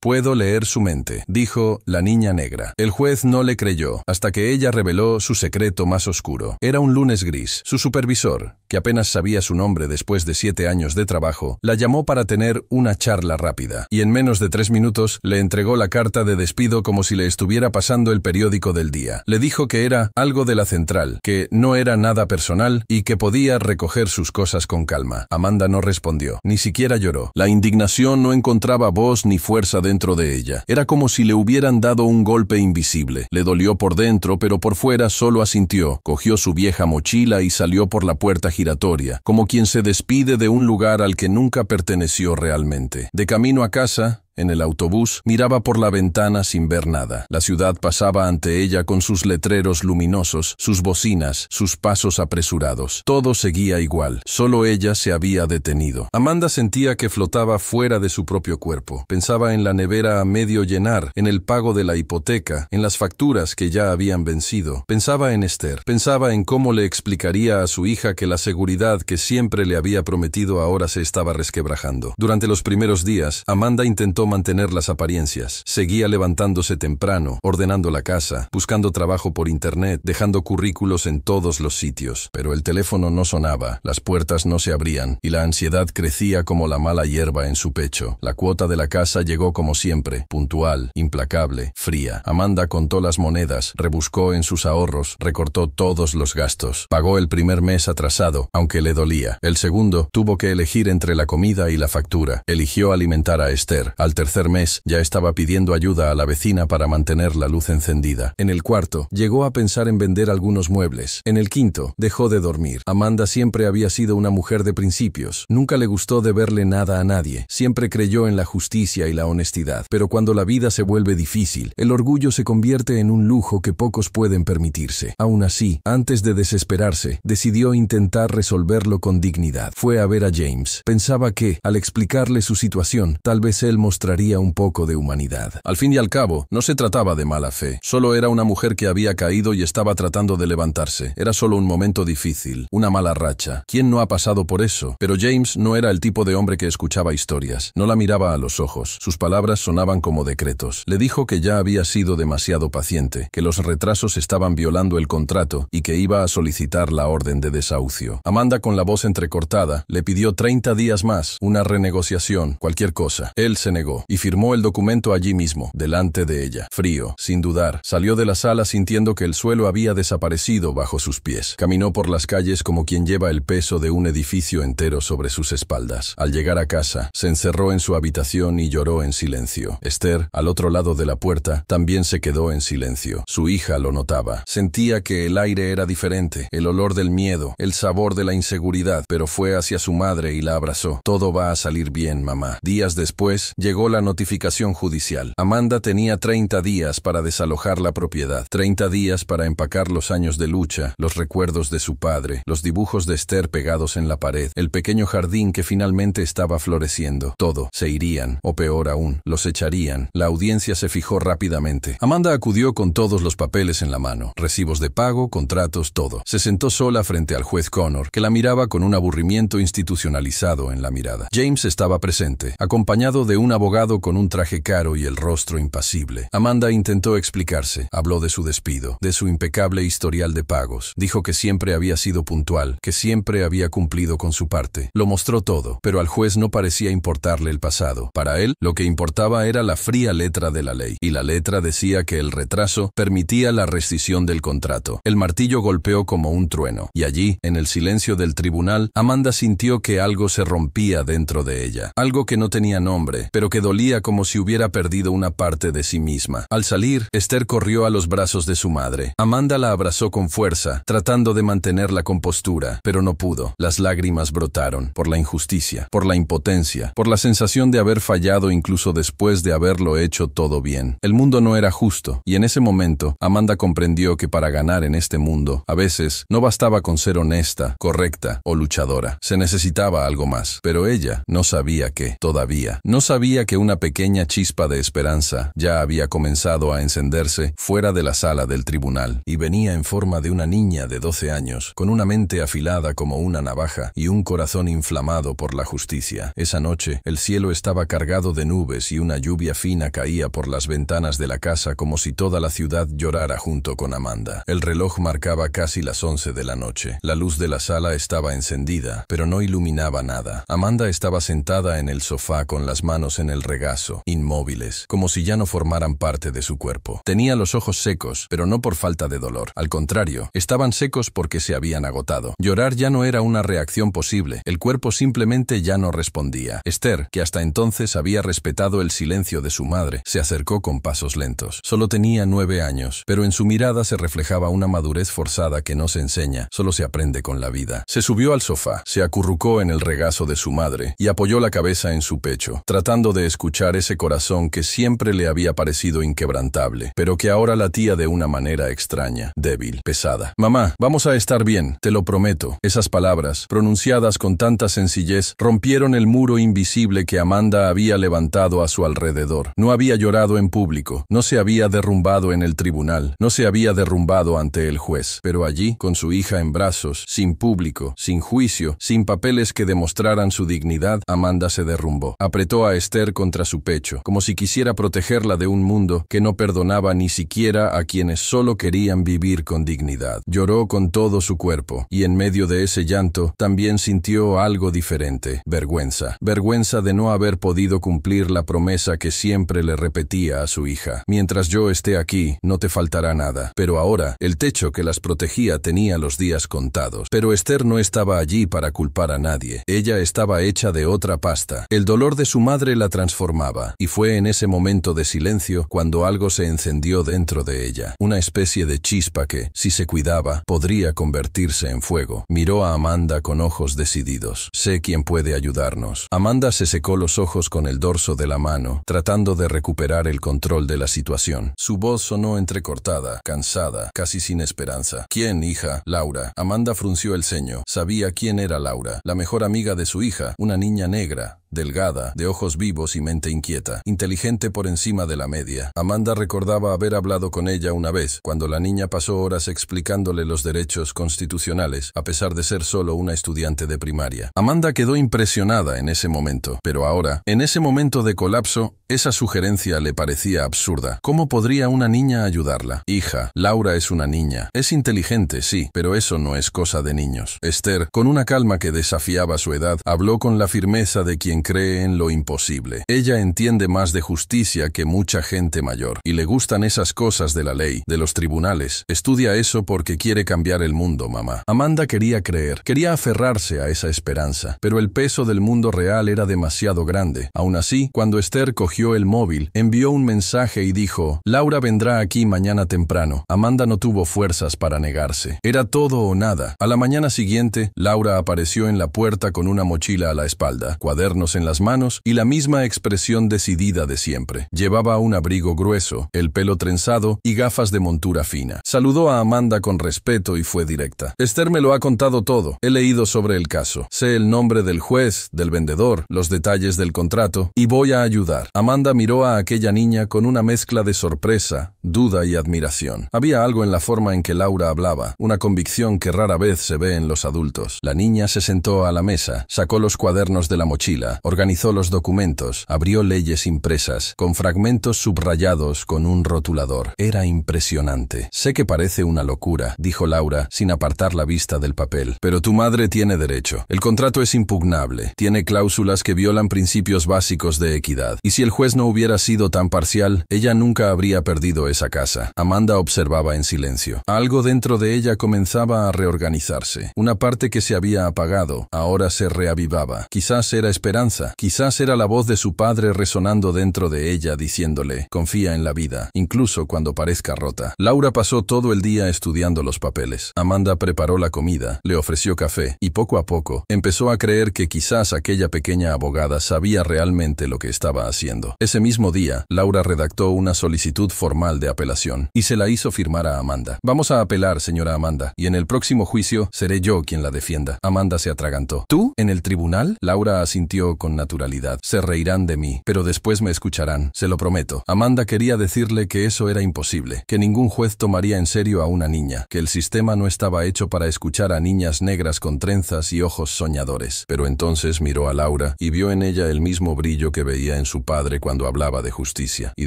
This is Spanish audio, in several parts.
Puedo leer su mente, dijo la niña negra. El juez no le creyó, hasta que ella reveló su secreto más oscuro. Era un lunes gris. Su supervisor, que apenas sabía su nombre después de 7 años de trabajo, la llamó para tener una charla rápida, y en menos de 3 minutos le entregó la carta de despido como si le estuviera pasando el periódico del día. Le dijo que era algo de la central, que no era nada personal y que podía recoger sus cosas con calma. Amanda no respondió, ni siquiera lloró. La indignación no encontraba voz ni fuerza dentro de ella. Era como si le hubieran dado un golpe invisible. Le dolió por dentro, pero por fuera solo asintió. Cogió su vieja mochila y salió por la puerta giratoria, como quien se despide de un lugar al que nunca perteneció realmente. De camino a casa, en el autobús, miraba por la ventana sin ver nada. La ciudad pasaba ante ella con sus letreros luminosos, sus bocinas, sus pasos apresurados. Todo seguía igual, solo ella se había detenido. Amanda sentía que flotaba fuera de su propio cuerpo. Pensaba en la nevera a medio llenar, en el pago de la hipoteca, en las facturas que ya habían vencido. Pensaba en Esther. Pensaba en cómo le explicaría a su hija que la seguridad que siempre le había prometido ahora se estaba resquebrajando. Durante los primeros días, Amanda intentó mantener las apariencias. Seguía levantándose temprano, ordenando la casa, buscando trabajo por internet, dejando currículos en todos los sitios. Pero el teléfono no sonaba, las puertas no se abrían, y la ansiedad crecía como la mala hierba en su pecho. La cuota de la casa llegó como siempre, puntual, implacable, fría. Amanda contó las monedas, rebuscó en sus ahorros, recortó todos los gastos. Pagó el primer mes atrasado, aunque le dolía. El segundo, tuvo que elegir entre la comida y la factura. Eligió alimentar a Esther. Al tercer mes, ya estaba pidiendo ayuda a la vecina para mantener la luz encendida. En el cuarto, llegó a pensar en vender algunos muebles. En el quinto, dejó de dormir. Amanda siempre había sido una mujer de principios. Nunca le gustó deberle nada a nadie. Siempre creyó en la justicia y la honestidad. Pero cuando la vida se vuelve difícil, el orgullo se convierte en un lujo que pocos pueden permitirse. Aún así, antes de desesperarse, decidió intentar resolverlo con dignidad. Fue a ver a James. Pensaba que, al explicarle su situación, tal vez él mostraría un poco de humanidad. Al fin y al cabo, no se trataba de mala fe. Solo era una mujer que había caído y estaba tratando de levantarse. Era solo un momento difícil, una mala racha. ¿Quién no ha pasado por eso? Pero James no era el tipo de hombre que escuchaba historias. No la miraba a los ojos. Sus palabras sonaban como decretos. Le dijo que ya había sido demasiado paciente, que los retrasos estaban violando el contrato y que iba a solicitar la orden de desahucio. Amanda, con la voz entrecortada, le pidió 30 días más, una renegociación, cualquier cosa. Él se negó y firmó el documento allí mismo, delante de ella. Frío, sin dudar, salió de la sala sintiendo que el suelo había desaparecido bajo sus pies. Caminó por las calles como quien lleva el peso de un edificio entero sobre sus espaldas. Al llegar a casa, se encerró en su habitación y lloró en silencio. Esther, al otro lado de la puerta, también se quedó en silencio. Su hija lo notaba. Sentía que el aire era diferente, el olor del miedo, el sabor de la inseguridad, pero fue hacia su madre y la abrazó. Todo va a salir bien, mamá. Días después, llegó la notificación judicial. Amanda tenía 30 días para desalojar la propiedad, 30 días para empacar los años de lucha, los recuerdos de su padre, los dibujos de Esther pegados en la pared, el pequeño jardín que finalmente estaba floreciendo. Todo. Se irían, o peor aún, los echarían. La audiencia se fijó rápidamente. Amanda acudió con todos los papeles en la mano, recibos de pago, contratos, todo. Se sentó sola frente al juez Connor, que la miraba con un aburrimiento institucionalizado en la mirada. James estaba presente, acompañado de un abogado con un traje caro y el rostro impasible. Amanda intentó explicarse. Habló de su despido, de su impecable historial de pagos. Dijo que siempre había sido puntual, que siempre había cumplido con su parte. Lo mostró todo, pero al juez no parecía importarle el pasado. Para él, lo que importaba era la fría letra de la ley, y la letra decía que el retraso permitía la rescisión del contrato. El martillo golpeó como un trueno, y allí, en el silencio del tribunal, Amanda sintió que algo se rompía dentro de ella. Algo que no tenía nombre, pero que dolía como si hubiera perdido una parte de sí misma. Al salir, Esther corrió a los brazos de su madre. Amanda la abrazó con fuerza, tratando de mantener la compostura, pero no pudo. Las lágrimas brotaron, por la injusticia, por la impotencia, por la sensación de haber fallado incluso después de haberlo hecho todo bien. El mundo no era justo, y en ese momento, Amanda comprendió que para ganar en este mundo, a veces, no bastaba con ser honesta, correcta o luchadora. Se necesitaba algo más, pero ella no sabía qué, todavía. No sabía que una pequeña chispa de esperanza ya había comenzado a encenderse fuera de la sala del tribunal, y venía en forma de una niña de 12 años, con una mente afilada como una navaja y un corazón inflamado por la justicia. Esa noche, el cielo estaba cargado de nubes y una lluvia fina caía por las ventanas de la casa como si toda la ciudad llorara junto con Amanda. El reloj marcaba casi las 11 de la noche. La luz de la sala estaba encendida, pero no iluminaba nada. Amanda estaba sentada en el sofá con las manos en el regazo, inmóviles, como si ya no formaran parte de su cuerpo. Tenía los ojos secos, pero no por falta de dolor. Al contrario, estaban secos porque se habían agotado. Llorar ya no era una reacción posible. El cuerpo simplemente ya no respondía. Esther, que hasta entonces había respetado el silencio de su madre, se acercó con pasos lentos. Solo tenía 9 años, pero en su mirada se reflejaba una madurez forzada que no se enseña, solo se aprende con la vida. Se subió al sofá, se acurrucó en el regazo de su madre y apoyó la cabeza en su pecho, tratando de escuchar ese corazón que siempre le había parecido inquebrantable, pero que ahora latía de una manera extraña, débil, pesada. «Mamá, vamos a estar bien, te lo prometo». Esas palabras, pronunciadas con tanta sencillez, rompieron el muro invisible que Amanda había levantado a su alrededor. No había llorado en público, no se había derrumbado en el tribunal, no se había derrumbado ante el juez, pero allí, con su hija en brazos, sin público, sin juicio, sin papeles que demostraran su dignidad, Amanda se derrumbó. Apretó a Esther contra su pecho, como si quisiera protegerla de un mundo que no perdonaba ni siquiera a quienes solo querían vivir con dignidad. Lloró con todo su cuerpo, y en medio de ese llanto también sintió algo diferente: vergüenza. Vergüenza de no haber podido cumplir la promesa que siempre le repetía a su hija: mientras yo esté aquí, no te faltará nada. Pero ahora, el techo que las protegía tenía los días contados. Pero Esther no estaba allí para culpar a nadie. Ella estaba hecha de otra pasta. El dolor de su madre la transformaba, y fue en ese momento de silencio cuando algo se encendió dentro de ella. Una especie de chispa que, si se cuidaba, podría convertirse en fuego. Miró a Amanda con ojos decididos. «Sé quién puede ayudarnos». Amanda se secó los ojos con el dorso de la mano, tratando de recuperar el control de la situación. Su voz sonó entrecortada, cansada, casi sin esperanza. «¿Quién, hija?» «Laura». Amanda frunció el ceño. Sabía quién era Laura, la mejor amiga de su hija, una niña negra, delgada, de ojos vivos y mente inquieta, inteligente por encima de la media. Amanda recordaba haber hablado con ella una vez, cuando la niña pasó horas explicándole los derechos constitucionales, a pesar de ser solo una estudiante de primaria. Amanda quedó impresionada en ese momento, pero ahora, en ese momento de colapso, esa sugerencia le parecía absurda. ¿Cómo podría una niña ayudarla? «Hija, Laura es una niña. Es inteligente, sí, pero eso no es cosa de niños». Esther, con una calma que desafiaba su edad, habló con la firmeza de quien cree en lo imposible. Ella entiende más de justicia que mucha gente mayor, y le gustan esas cosas de la ley, de los tribunales. Estudia eso porque quiere cambiar el mundo, mamá. Amanda quería creer, quería aferrarse a esa esperanza, pero el peso del mundo real era demasiado grande. Aún así, cuando Esther cogió el móvil, envió un mensaje y dijo: «Laura vendrá aquí mañana temprano». Amanda no tuvo fuerzas para negarse. Era todo o nada. A la mañana siguiente, Laura apareció en la puerta con una mochila a la espalda, cuadernos en las manos y la misma expresión decidida de siempre. Llevaba un abrigo grueso, el pelo trenzado y gafas de montura fina. Saludó a Amanda con respeto y fue directa. «Esther me lo ha contado todo. He leído sobre el caso. Sé el nombre del juez, del vendedor, los detalles del contrato, y voy a ayudar». Amanda miró a aquella niña con una mezcla de sorpresa, duda y admiración. Había algo en la forma en que Laura hablaba, una convicción que rara vez se ve en los adultos. La niña se sentó a la mesa, sacó los cuadernos de la mochila, organizó los documentos, abrió leyes impresas, con fragmentos subrayados con un rotulador. Era impresionante. «Sé que parece una locura», dijo Laura, sin apartar la vista del papel, «pero tu madre tiene derecho. El contrato es impugnable, tiene cláusulas que violan principios básicos de equidad, y si el juez no hubiera sido tan parcial, ella nunca habría perdido esa casa». Amanda observaba en silencio. Algo dentro de ella comenzaba a reorganizarse. Una parte que se había apagado, ahora se reavivaba. Quizás era esperanza, quizás era la voz de su padre resonando dentro de ella diciéndole: «Confía en la vida, incluso cuando parezca rota». Laura pasó todo el día estudiando los papeles. Amanda preparó la comida, le ofreció café, y poco a poco empezó a creer que quizás aquella pequeña abogada sabía realmente lo que estaba haciendo. Ese mismo día, Laura redactó una solicitud formal de apelación y se la hizo firmar a Amanda. «Vamos a apelar, señora Amanda, y en el próximo juicio seré yo quien la defienda». Amanda se atragantó. «¿Tú? ¿En el tribunal?». Laura asintió dijo con naturalidad. Se reirán de mí, pero después me escucharán, se lo prometo. Amanda quería decirle que eso era imposible, que ningún juez tomaría en serio a una niña, que el sistema no estaba hecho para escuchar a niñas negras con trenzas y ojos soñadores. Pero entonces miró a Laura y vio en ella el mismo brillo que veía en su padre cuando hablaba de justicia, y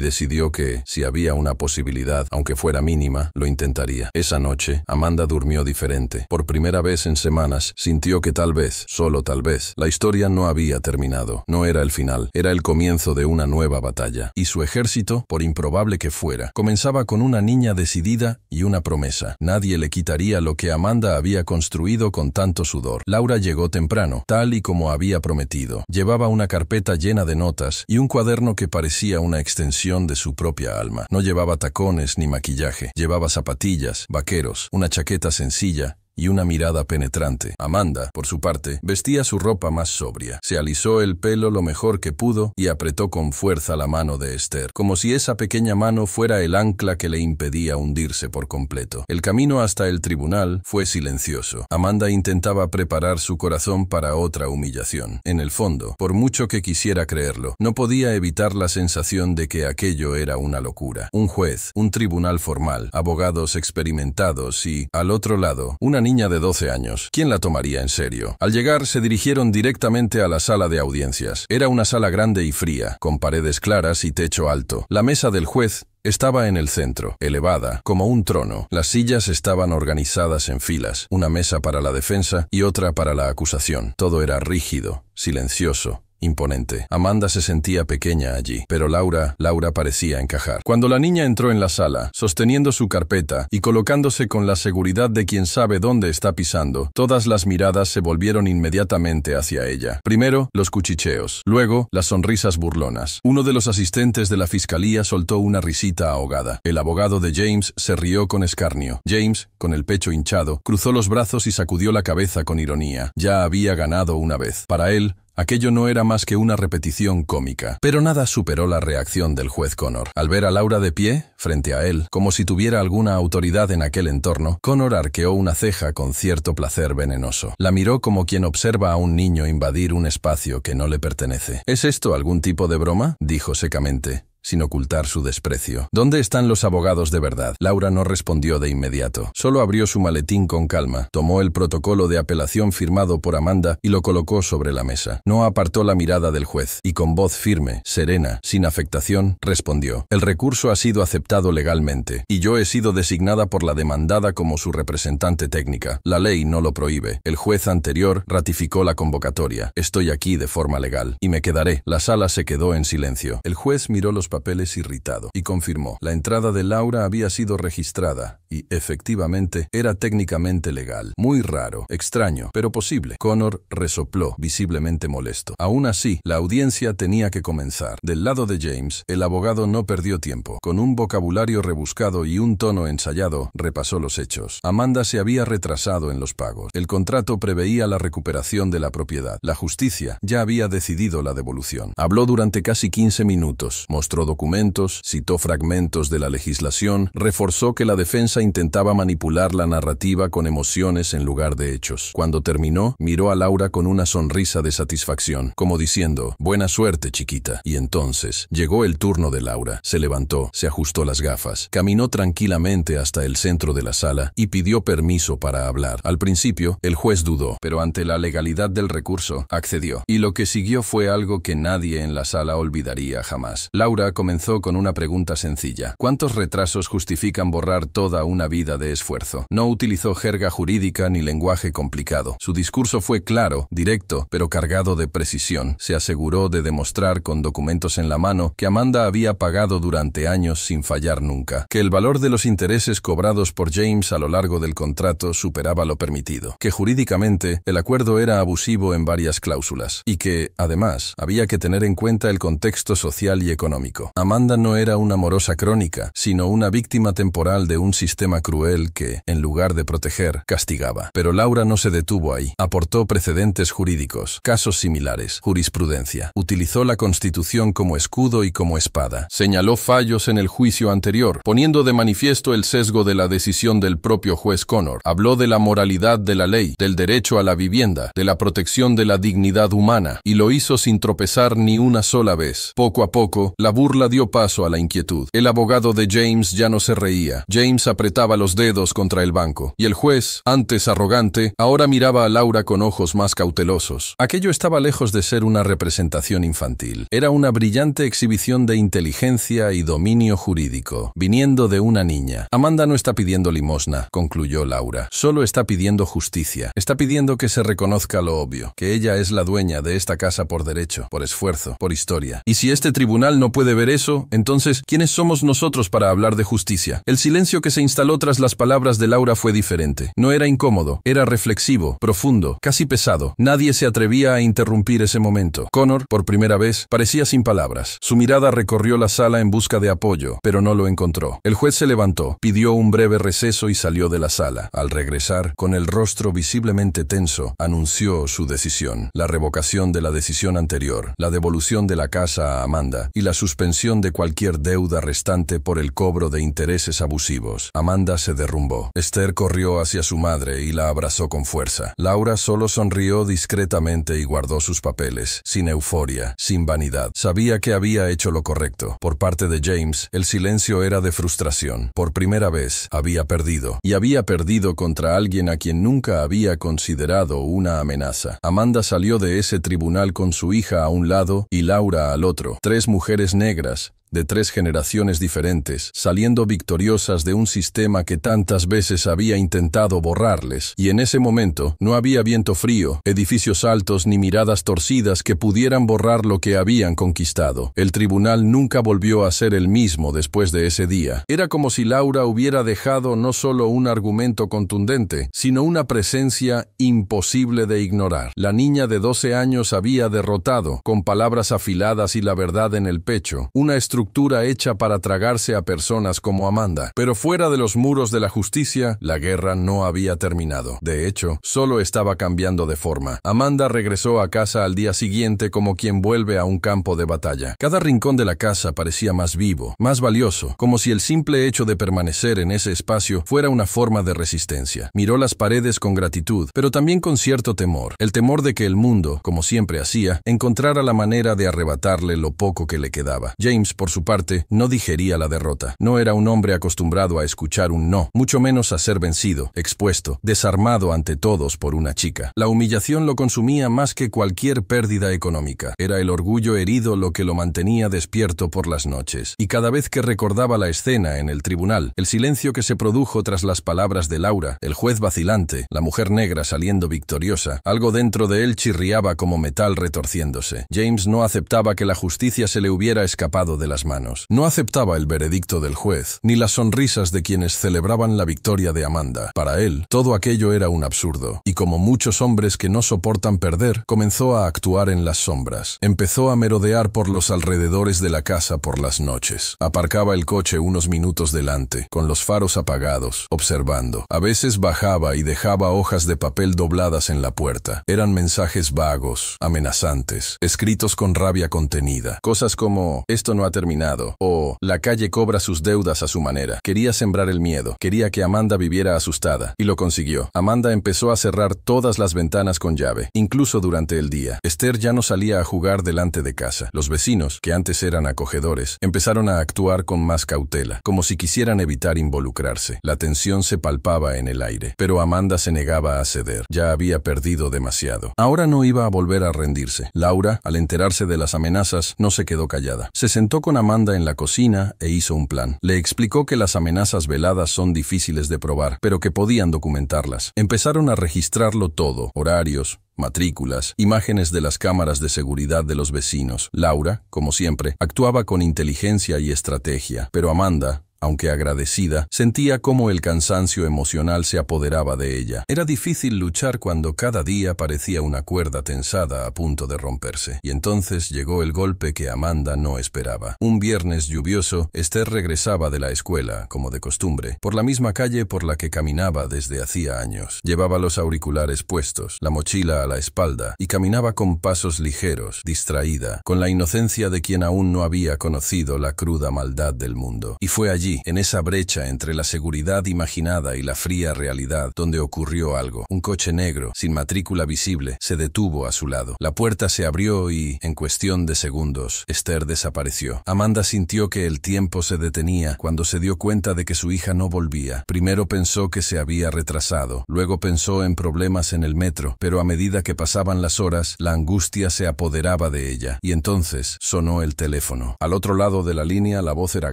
decidió que, si había una posibilidad, aunque fuera mínima, lo intentaría. Esa noche, Amanda durmió diferente. Por primera vez en semanas, sintió que tal vez, solo tal vez, la historia no había terminado. No era el final, era el comienzo de una nueva batalla. Y su ejército, por improbable que fuera, comenzaba con una niña decidida y una promesa. Nadie le quitaría lo que Amanda había construido con tanto sudor. Laura llegó temprano, tal y como había prometido. Llevaba una carpeta llena de notas y un cuaderno que parecía una extensión de su propia alma. No llevaba tacones ni maquillaje, llevaba zapatillas, vaqueros, una chaqueta sencilla y una mirada penetrante. Amanda, por su parte, vestía su ropa más sobria. Se alisó el pelo lo mejor que pudo y apretó con fuerza la mano de Esther, como si esa pequeña mano fuera el ancla que le impedía hundirse por completo. El camino hasta el tribunal fue silencioso. Amanda intentaba preparar su corazón para otra humillación. En el fondo, por mucho que quisiera creerlo, no podía evitar la sensación de que aquello era una locura. Un juez, un tribunal formal, abogados experimentados y, al otro lado, una niña de 12 años. ¿Quién la tomaría en serio? Al llegar, se dirigieron directamente a la sala de audiencias. Era una sala grande y fría, con paredes claras y techo alto. La mesa del juez estaba en el centro, elevada, como un trono. Las sillas estaban organizadas en filas, una mesa para la defensa y otra para la acusación. Todo era rígido, silencioso, imponente. Amanda se sentía pequeña allí, pero Laura parecía encajar. Cuando la niña entró en la sala, sosteniendo su carpeta y colocándose con la seguridad de quien sabe dónde está pisando, todas las miradas se volvieron inmediatamente hacia ella. Primero, los cuchicheos, luego, las sonrisas burlonas. Uno de los asistentes de la fiscalía soltó una risita ahogada. El abogado de James se rió con escarnio. James, con el pecho hinchado, cruzó los brazos y sacudió la cabeza con ironía. Ya había ganado una vez. Para él, aquello no era más que una repetición cómica. Pero nada superó la reacción del juez Connor. Al ver a Laura de pie, frente a él, como si tuviera alguna autoridad en aquel entorno, Connor arqueó una ceja con cierto placer venenoso. La miró como quien observa a un niño invadir un espacio que no le pertenece. ¿Es esto algún tipo de broma?, dijo secamente, sin ocultar su desprecio. ¿Dónde están los abogados de verdad? Laura no respondió de inmediato. Solo abrió su maletín con calma, tomó el protocolo de apelación firmado por Amanda y lo colocó sobre la mesa. No apartó la mirada del juez y con voz firme, serena, sin afectación, respondió: el recurso ha sido aceptado legalmente y yo he sido designada por la demandada como su representante técnica. La ley no lo prohíbe. El juez anterior ratificó la convocatoria. Estoy aquí de forma legal y me quedaré. La sala se quedó en silencio. El juez miró los papeles irritado y confirmó. La entrada de Laura había sido registrada y, efectivamente, era técnicamente legal. Muy raro, extraño, pero posible. Connor resopló, visiblemente molesto. Aún así, la audiencia tenía que comenzar. Del lado de James, el abogado no perdió tiempo. Con un vocabulario rebuscado y un tono ensayado, repasó los hechos. Amanda se había retrasado en los pagos. El contrato preveía la recuperación de la propiedad. La justicia ya había decidido la devolución. Habló durante casi 15 minutos. Mostró documentos, citó fragmentos de la legislación, reforzó que la defensa intentaba manipular la narrativa con emociones en lugar de hechos. Cuando terminó, miró a Laura con una sonrisa de satisfacción, como diciendo: buena suerte, chiquita. Y entonces, llegó el turno de Laura. Se levantó, se ajustó las gafas, caminó tranquilamente hasta el centro de la sala y pidió permiso para hablar. Al principio, el juez dudó, pero ante la legalidad del recurso, accedió. Y lo que siguió fue algo que nadie en la sala olvidaría jamás. Laura comenzó con una pregunta sencilla: ¿cuántos retrasos justifican borrar toda una vida de esfuerzo? No utilizó jerga jurídica ni lenguaje complicado. Su discurso fue claro, directo, pero cargado de precisión. Se aseguró de demostrar con documentos en la mano que Amanda había pagado durante años sin fallar nunca, que el valor de los intereses cobrados por James a lo largo del contrato superaba lo permitido, que jurídicamente el acuerdo era abusivo en varias cláusulas y que, además, había que tener en cuenta el contexto social y económico. jurídico. Amanda no era una morosa crónica, sino una víctima temporal de un sistema cruel que, en lugar de proteger, castigaba. Pero Laura no se detuvo ahí. Aportó precedentes jurídicos, casos similares, jurisprudencia. Utilizó la Constitución como escudo y como espada. Señaló fallos en el juicio anterior, poniendo de manifiesto el sesgo de la decisión del propio juez Connor. Habló de la moralidad de la ley, del derecho a la vivienda, de la protección de la dignidad humana, y lo hizo sin tropezar ni una sola vez. Poco a poco, la burla dio paso a la inquietud. El abogado de James ya no se reía. James apretaba los dedos contra el banco, y el juez, antes arrogante, ahora miraba a Laura con ojos más cautelosos. Aquello estaba lejos de ser una representación infantil. Era una brillante exhibición de inteligencia y dominio jurídico, viniendo de una niña. Amanda no está pidiendo limosna, concluyó Laura. Solo está pidiendo justicia. Está pidiendo que se reconozca lo obvio, que ella es la dueña de esta casa por derecho, por esfuerzo, por historia. Y si este tribunal no puede ver eso, entonces, ¿quiénes somos nosotros para hablar de justicia? El silencio que se instaló tras las palabras de Laura fue diferente. No era incómodo, era reflexivo, profundo, casi pesado. Nadie se atrevía a interrumpir ese momento. Connor, por primera vez, parecía sin palabras. Su mirada recorrió la sala en busca de apoyo, pero no lo encontró. El juez se levantó, pidió un breve receso y salió de la sala. Al regresar, con el rostro visiblemente tenso, anunció su decisión: la revocación de la decisión anterior, la devolución de la casa a Amanda y la suspensión de cualquier deuda restante por el cobro de intereses abusivos. Amanda se derrumbó. Esther corrió hacia su madre y la abrazó con fuerza. Laura solo sonrió discretamente y guardó sus papeles, sin euforia, sin vanidad. Sabía que había hecho lo correcto. Por parte de James, el silencio era de frustración. Por primera vez, había perdido. Y había perdido contra alguien a quien nunca había considerado una amenaza. Amanda salió de ese tribunal con su hija a un lado y Laura al otro. Tres mujeres negras, de tres generaciones diferentes, saliendo victoriosas de un sistema que tantas veces había intentado borrarles. Y en ese momento no había viento frío, edificios altos ni miradas torcidas que pudieran borrar lo que habían conquistado. El tribunal nunca volvió a ser el mismo después de ese día. Era como si Laura hubiera dejado no solo un argumento contundente, sino una presencia imposible de ignorar. La niña de 12 años había derrotado, con palabras afiladas y la verdad en el pecho, una estructura hecha para tragarse a personas como Amanda. Pero fuera de los muros de la justicia, la guerra no había terminado. De hecho, solo estaba cambiando de forma. Amanda regresó a casa al día siguiente como quien vuelve a un campo de batalla. Cada rincón de la casa parecía más vivo, más valioso, como si el simple hecho de permanecer en ese espacio fuera una forma de resistencia. Miró las paredes con gratitud, pero también con cierto temor. El temor de que el mundo, como siempre hacía, encontrara la manera de arrebatarle lo poco que le quedaba. James, por su parte, no digería la derrota. No era un hombre acostumbrado a escuchar un no, mucho menos a ser vencido, expuesto, desarmado ante todos por una chica. La humillación lo consumía más que cualquier pérdida económica. Era el orgullo herido lo que lo mantenía despierto por las noches. Y cada vez que recordaba la escena en el tribunal, el silencio que se produjo tras las palabras de Laura, el juez vacilante, la mujer negra saliendo victoriosa, algo dentro de él chirriaba como metal retorciéndose. James no aceptaba que la justicia se le hubiera escapado de las manos. No aceptaba el veredicto del juez, ni las sonrisas de quienes celebraban la victoria de Amanda. Para él, todo aquello era un absurdo, y como muchos hombres que no soportan perder, comenzó a actuar en las sombras. Empezó a merodear por los alrededores de la casa por las noches. Aparcaba el coche unos minutos delante, con los faros apagados, observando. A veces bajaba y dejaba hojas de papel dobladas en la puerta. Eran mensajes vagos, amenazantes, escritos con rabia contenida. Cosas como: esto no ha terminado, o la calle cobra sus deudas a su manera. Quería sembrar el miedo, quería que Amanda viviera asustada, y lo consiguió. Amanda empezó a cerrar todas las ventanas con llave, incluso durante el día. Esther ya no salía a jugar delante de casa. Los vecinos, que antes eran acogedores, empezaron a actuar con más cautela, como si quisieran evitar involucrarse. La tensión se palpaba en el aire, pero Amanda se negaba a ceder. Ya había perdido demasiado. Ahora no iba a volver a rendirse. Laura, al enterarse de las amenazas, no se quedó callada. Se sentó con Amanda en la cocina e hizo un plan. Le explicó que las amenazas veladas son difíciles de probar, pero que podían documentarlas. Empezaron a registrarlo todo: horarios, matrículas, imágenes de las cámaras de seguridad de los vecinos. Laura, como siempre, actuaba con inteligencia y estrategia, pero Amanda aunque agradecida, sentía cómo el cansancio emocional se apoderaba de ella. Era difícil luchar cuando cada día parecía una cuerda tensada a punto de romperse. Y entonces llegó el golpe que Amanda no esperaba. Un viernes lluvioso, Esther regresaba de la escuela, como de costumbre, por la misma calle por la que caminaba desde hacía años. Llevaba los auriculares puestos, la mochila a la espalda, y caminaba con pasos ligeros, distraída, con la inocencia de quien aún no había conocido la cruda maldad del mundo. Y fue allí, en esa brecha entre la seguridad imaginada y la fría realidad, donde ocurrió algo. Un coche negro, sin matrícula visible, se detuvo a su lado. La puerta se abrió y, en cuestión de segundos, Esther desapareció. Amanda sintió que el tiempo se detenía cuando se dio cuenta de que su hija no volvía. Primero pensó que se había retrasado, luego pensó en problemas en el metro, pero a medida que pasaban las horas, la angustia se apoderaba de ella. Y entonces sonó el teléfono. Al otro lado de la línea la voz era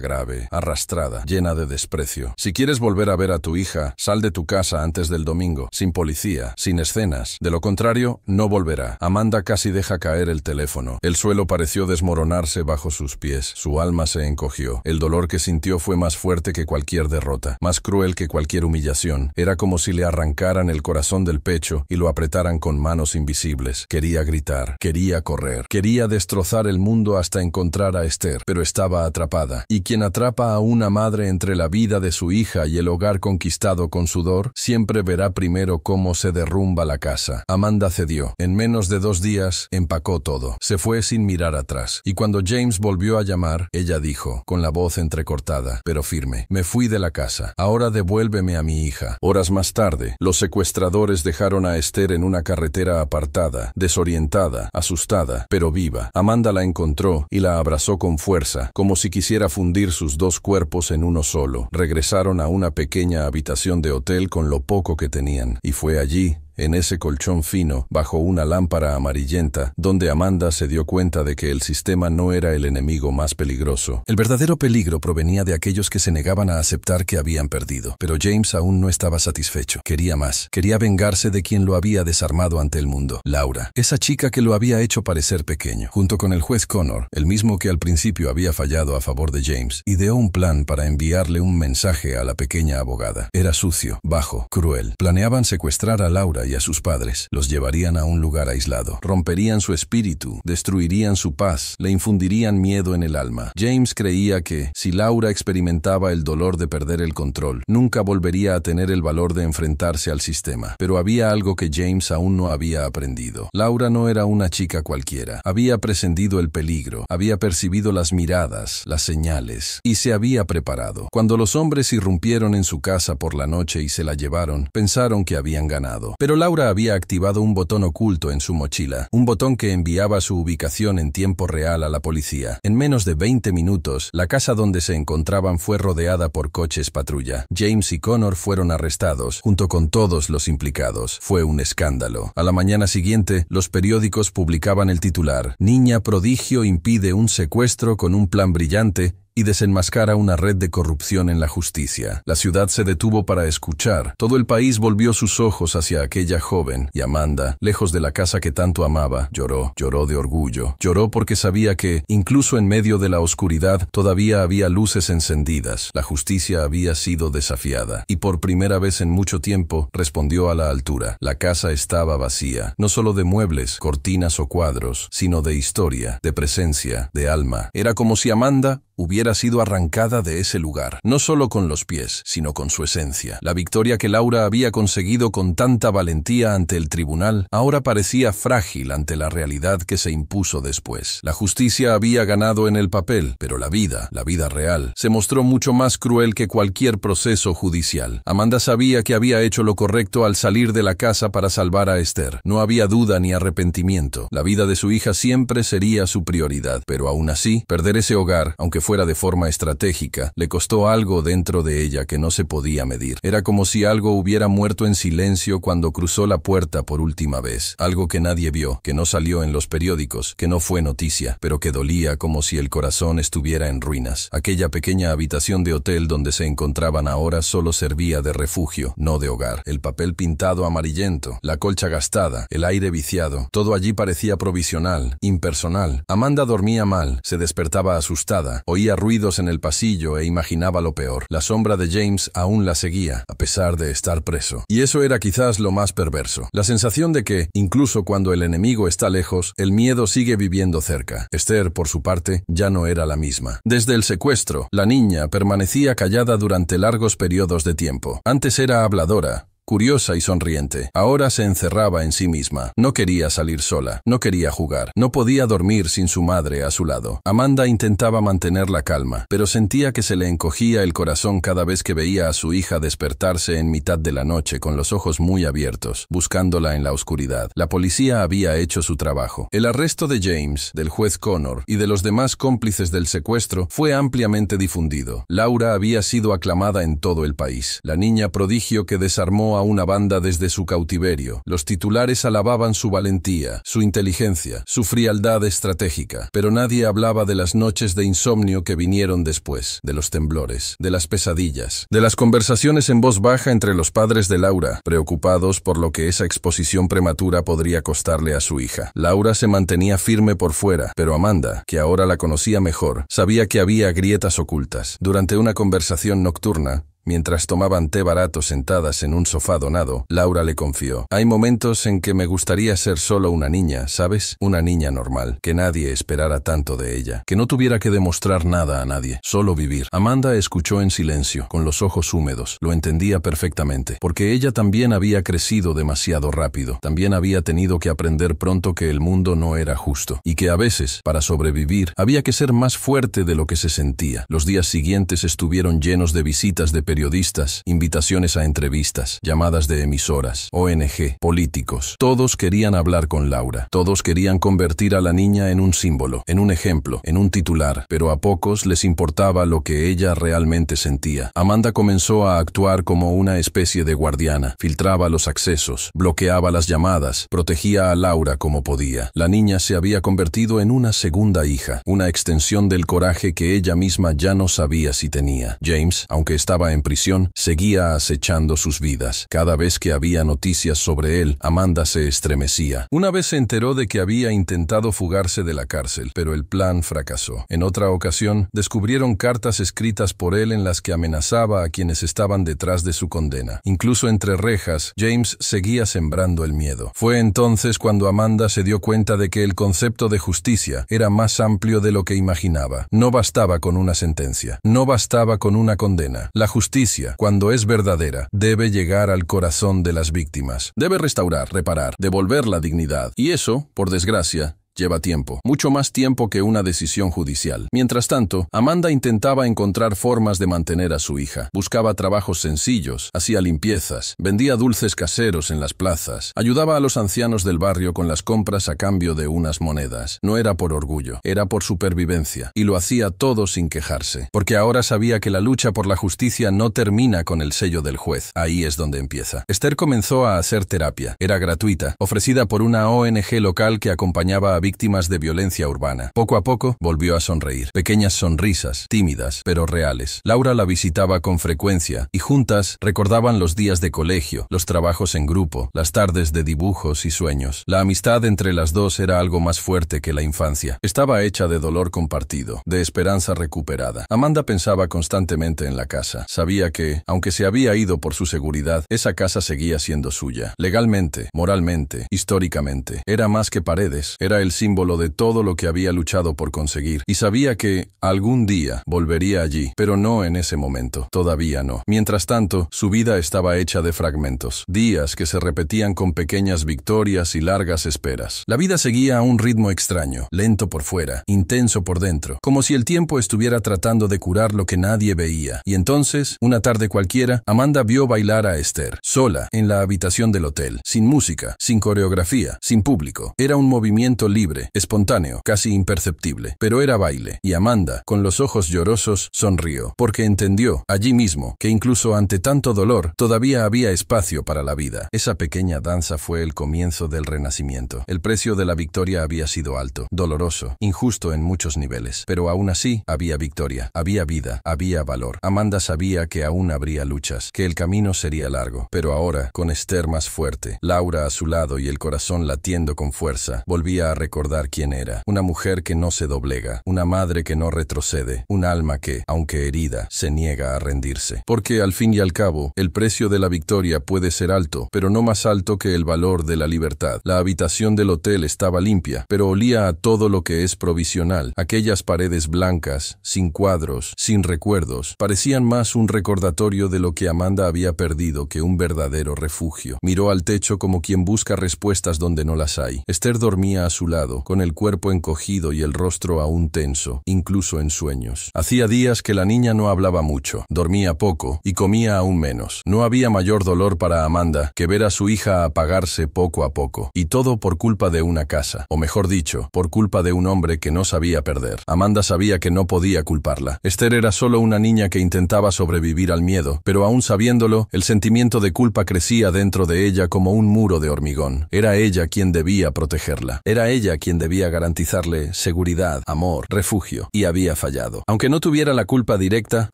grave, arrastrada, llena de desprecio. Si quieres volver a ver a tu hija, sal de tu casa antes del domingo, sin policía, sin escenas. De lo contrario, no volverá. Amanda casi deja caer el teléfono. El suelo pareció desmoronarse bajo sus pies. Su alma se encogió. El dolor que sintió fue más fuerte que cualquier derrota, más cruel que cualquier humillación. Era como si le arrancaran el corazón del pecho y lo apretaran con manos invisibles. Quería gritar, quería correr, quería destrozar el mundo hasta encontrar a Esther, pero estaba atrapada. Y quien atrapa a una madre entre la vida de su hija y el hogar conquistado con sudor, siempre verá primero cómo se derrumba la casa. Amanda cedió. En menos de 2 días, empacó todo. Se fue sin mirar atrás. Y cuando James volvió a llamar, ella dijo, con la voz entrecortada, pero firme, me fui de la casa. Ahora devuélveme a mi hija. Horas más tarde, los secuestradores dejaron a Esther en una carretera apartada, desorientada, asustada, pero viva. Amanda la encontró y la abrazó con fuerza, como si quisiera fundir sus 2 cuerpos en uno solo. Regresaron a una pequeña habitación de hotel con lo poco que tenían, y fue allí, en ese colchón fino, bajo una lámpara amarillenta, donde Amanda se dio cuenta de que el sistema no era el enemigo más peligroso. El verdadero peligro provenía de aquellos que se negaban a aceptar que habían perdido. Pero James aún no estaba satisfecho. Quería más. Quería vengarse de quien lo había desarmado ante el mundo. Laura, esa chica que lo había hecho parecer pequeño. Junto con el juez Connor, el mismo que al principio había fallado a favor de James, ideó un plan para enviarle un mensaje a la pequeña abogada. Era sucio, bajo, cruel. Planeaban secuestrar a Laura y a sus padres. Los llevarían a un lugar aislado. Romperían su espíritu, destruirían su paz, le infundirían miedo en el alma. James creía que, si Laura experimentaba el dolor de perder el control, nunca volvería a tener el valor de enfrentarse al sistema. Pero había algo que James aún no había aprendido. Laura no era una chica cualquiera. Había presentido el peligro, había percibido las miradas, las señales, y se había preparado. Cuando los hombres irrumpieron en su casa por la noche y se la llevaron, pensaron que habían ganado. Pero Laura había activado un botón oculto en su mochila, un botón que enviaba su ubicación en tiempo real a la policía. En menos de 20 minutos, la casa donde se encontraban fue rodeada por coches patrulla. James y Connor fueron arrestados, junto con todos los implicados. Fue un escándalo. A la mañana siguiente, los periódicos publicaban el titular: Niña prodigio impide un secuestro con un plan brillante y desenmascara una red de corrupción en la justicia. La ciudad se detuvo para escuchar. Todo el país volvió sus ojos hacia aquella joven, y Amanda, lejos de la casa que tanto amaba, lloró de orgullo. Lloró porque sabía que, incluso en medio de la oscuridad, todavía había luces encendidas. La justicia había sido desafiada, y por primera vez en mucho tiempo, respondió a la altura. La casa estaba vacía, no solo de muebles, cortinas o cuadros, sino de historia, de presencia, de alma. Era como si Amanda hubiera sido arrancada de ese lugar, no solo con los pies, sino con su esencia. La victoria que Laura había conseguido con tanta valentía ante el tribunal, ahora parecía frágil ante la realidad que se impuso después. La justicia había ganado en el papel, pero la vida real, se mostró mucho más cruel que cualquier proceso judicial. Amanda sabía que había hecho lo correcto al salir de la casa para salvar a Esther. No había duda ni arrepentimiento. La vida de su hija siempre sería su prioridad, pero aún así, perder ese hogar, aunque fuera de forma estratégica, le costó algo dentro de ella que no se podía medir. Era como si algo hubiera muerto en silencio cuando cruzó la puerta por última vez. Algo que nadie vio, que no salió en los periódicos, que no fue noticia, pero que dolía como si el corazón estuviera en ruinas. Aquella pequeña habitación de hotel donde se encontraban ahora solo servía de refugio, no de hogar. El papel pintado amarillento, la colcha gastada, el aire viciado, todo allí parecía provisional, impersonal. Amanda dormía mal, se despertaba asustada, oía Oía ruidos en el pasillo e imaginaba lo peor. La sombra de James aún la seguía, a pesar de estar preso. Y eso era quizás lo más perverso. La sensación de que, incluso cuando el enemigo está lejos, el miedo sigue viviendo cerca. Esther, por su parte, ya no era la misma. Desde el secuestro, la niña permanecía callada durante largos periodos de tiempo. Antes era habladora, curiosa y sonriente. Ahora se encerraba en sí misma. No quería salir sola, no quería jugar, no podía dormir sin su madre a su lado. Amanda intentaba mantener la calma, pero sentía que se le encogía el corazón cada vez que veía a su hija despertarse en mitad de la noche con los ojos muy abiertos, buscándola en la oscuridad. La policía había hecho su trabajo. El arresto de James, del juez Connor y de los demás cómplices del secuestro fue ampliamente difundido. Laura había sido aclamada en todo el país. La niña prodigio que desarmó a una banda desde su cautiverio. Los titulares alababan su valentía, su inteligencia, su frialdad estratégica, pero nadie hablaba de las noches de insomnio que vinieron después, de los temblores, de las pesadillas, de las conversaciones en voz baja entre los padres de Laura, preocupados por lo que esa exposición prematura podría costarle a su hija. Laura se mantenía firme por fuera, pero Amanda, que ahora la conocía mejor, sabía que había grietas ocultas. Durante una conversación nocturna, mientras tomaban té barato sentadas en un sofá donado, Laura le confió: «Hay momentos en que me gustaría ser solo una niña, ¿sabes? Una niña normal, que nadie esperara tanto de ella, que no tuviera que demostrar nada a nadie, solo vivir». Amanda escuchó en silencio, con los ojos húmedos. Lo entendía perfectamente, porque ella también había crecido demasiado rápido. También había tenido que aprender pronto que el mundo no era justo, y que a veces, para sobrevivir, había que ser más fuerte de lo que se sentía. Los días siguientes estuvieron llenos de visitas de periodistas, invitaciones a entrevistas, llamadas de emisoras, ONG, políticos. Todos querían hablar con Laura. Todos querían convertir a la niña en un símbolo, en un ejemplo, en un titular, pero a pocos les importaba lo que ella realmente sentía. Amanda comenzó a actuar como una especie de guardiana. Filtraba los accesos, bloqueaba las llamadas, protegía a Laura como podía. La niña se había convertido en una segunda hija, una extensión del coraje que ella misma ya no sabía si tenía. James, aunque estaba en prisión, seguía acechando sus vidas. Cada vez que había noticias sobre él, Amanda se estremecía. Una vez se enteró de que había intentado fugarse de la cárcel, pero el plan fracasó. En otra ocasión, descubrieron cartas escritas por él en las que amenazaba a quienes estaban detrás de su condena. Incluso entre rejas, James seguía sembrando el miedo. Fue entonces cuando Amanda se dio cuenta de que el concepto de justicia era más amplio de lo que imaginaba. No bastaba con una sentencia, no bastaba con una condena. La justicia, cuando es verdadera, debe llegar al corazón de las víctimas. Debe restaurar, reparar, devolver la dignidad. Y eso, por desgracia, lleva tiempo, mucho más tiempo que una decisión judicial. Mientras tanto, Amanda intentaba encontrar formas de mantener a su hija. Buscaba trabajos sencillos, hacía limpiezas, vendía dulces caseros en las plazas, ayudaba a los ancianos del barrio con las compras a cambio de unas monedas. No era por orgullo, era por supervivencia, y lo hacía todo sin quejarse, porque ahora sabía que la lucha por la justicia no termina con el sello del juez. Ahí es donde empieza. Esther comenzó a hacer terapia. Era gratuita, ofrecida por una ONG local que acompañaba a víctimas de violencia urbana. Poco a poco volvió a sonreír. Pequeñas sonrisas, tímidas, pero reales. Laura la visitaba con frecuencia y juntas recordaban los días de colegio, los trabajos en grupo, las tardes de dibujos y sueños. La amistad entre las dos era algo más fuerte que la infancia. Estaba hecha de dolor compartido, de esperanza recuperada. Amanda pensaba constantemente en la casa. Sabía que, aunque se había ido por su seguridad, esa casa seguía siendo suya. Legalmente, moralmente, históricamente. Era más que paredes. Era el símbolo de todo lo que había luchado por conseguir, y sabía que algún día volvería allí, pero no en ese momento, todavía no. Mientras tanto, su vida estaba hecha de fragmentos, días que se repetían con pequeñas victorias y largas esperas. La vida seguía a un ritmo extraño, lento por fuera, intenso por dentro, como si el tiempo estuviera tratando de curar lo que nadie veía. Y entonces, una tarde cualquiera, Amanda vio bailar a Esther, sola, en la habitación del hotel, sin música, sin coreografía, sin público. Era un movimiento libre, espontáneo, casi imperceptible, pero era baile, y Amanda, con los ojos llorosos, sonrió, porque entendió, allí mismo, que incluso ante tanto dolor, todavía había espacio para la vida. Esa pequeña danza fue el comienzo del renacimiento. El precio de la victoria había sido alto, doloroso, injusto en muchos niveles, pero aún así, había victoria, había vida, había valor. Amanda sabía que aún habría luchas, que el camino sería largo, pero ahora, con Esther más fuerte, Laura a su lado y el corazón latiendo con fuerza, volvía a recordar quién era. Una mujer que no se doblega, una madre que no retrocede, un alma que, aunque herida, se niega a rendirse. Porque, al fin y al cabo, el precio de la victoria puede ser alto, pero no más alto que el valor de la libertad. La habitación del hotel estaba limpia, pero olía a todo lo que es provisional. Aquellas paredes blancas, sin cuadros, sin recuerdos, parecían más un recordatorio de lo que Amanda había perdido que un verdadero refugio. Miró al techo como quien busca respuestas donde no las hay. Esther dormía a su lado, con el cuerpo encogido y el rostro aún tenso, incluso en sueños. Hacía días que la niña no hablaba mucho, dormía poco y comía aún menos. No había mayor dolor para Amanda que ver a su hija apagarse poco a poco. Y todo por culpa de una casa, o mejor dicho, por culpa de un hombre que no sabía perder. Amanda sabía que no podía culparla. Esther era solo una niña que intentaba sobrevivir al miedo, pero aún sabiéndolo, el sentimiento de culpa crecía dentro de ella como un muro de hormigón. Era ella quien debía protegerla. Era ella quien debía garantizarle seguridad, amor, refugio. Y había fallado. Aunque no tuviera la culpa directa,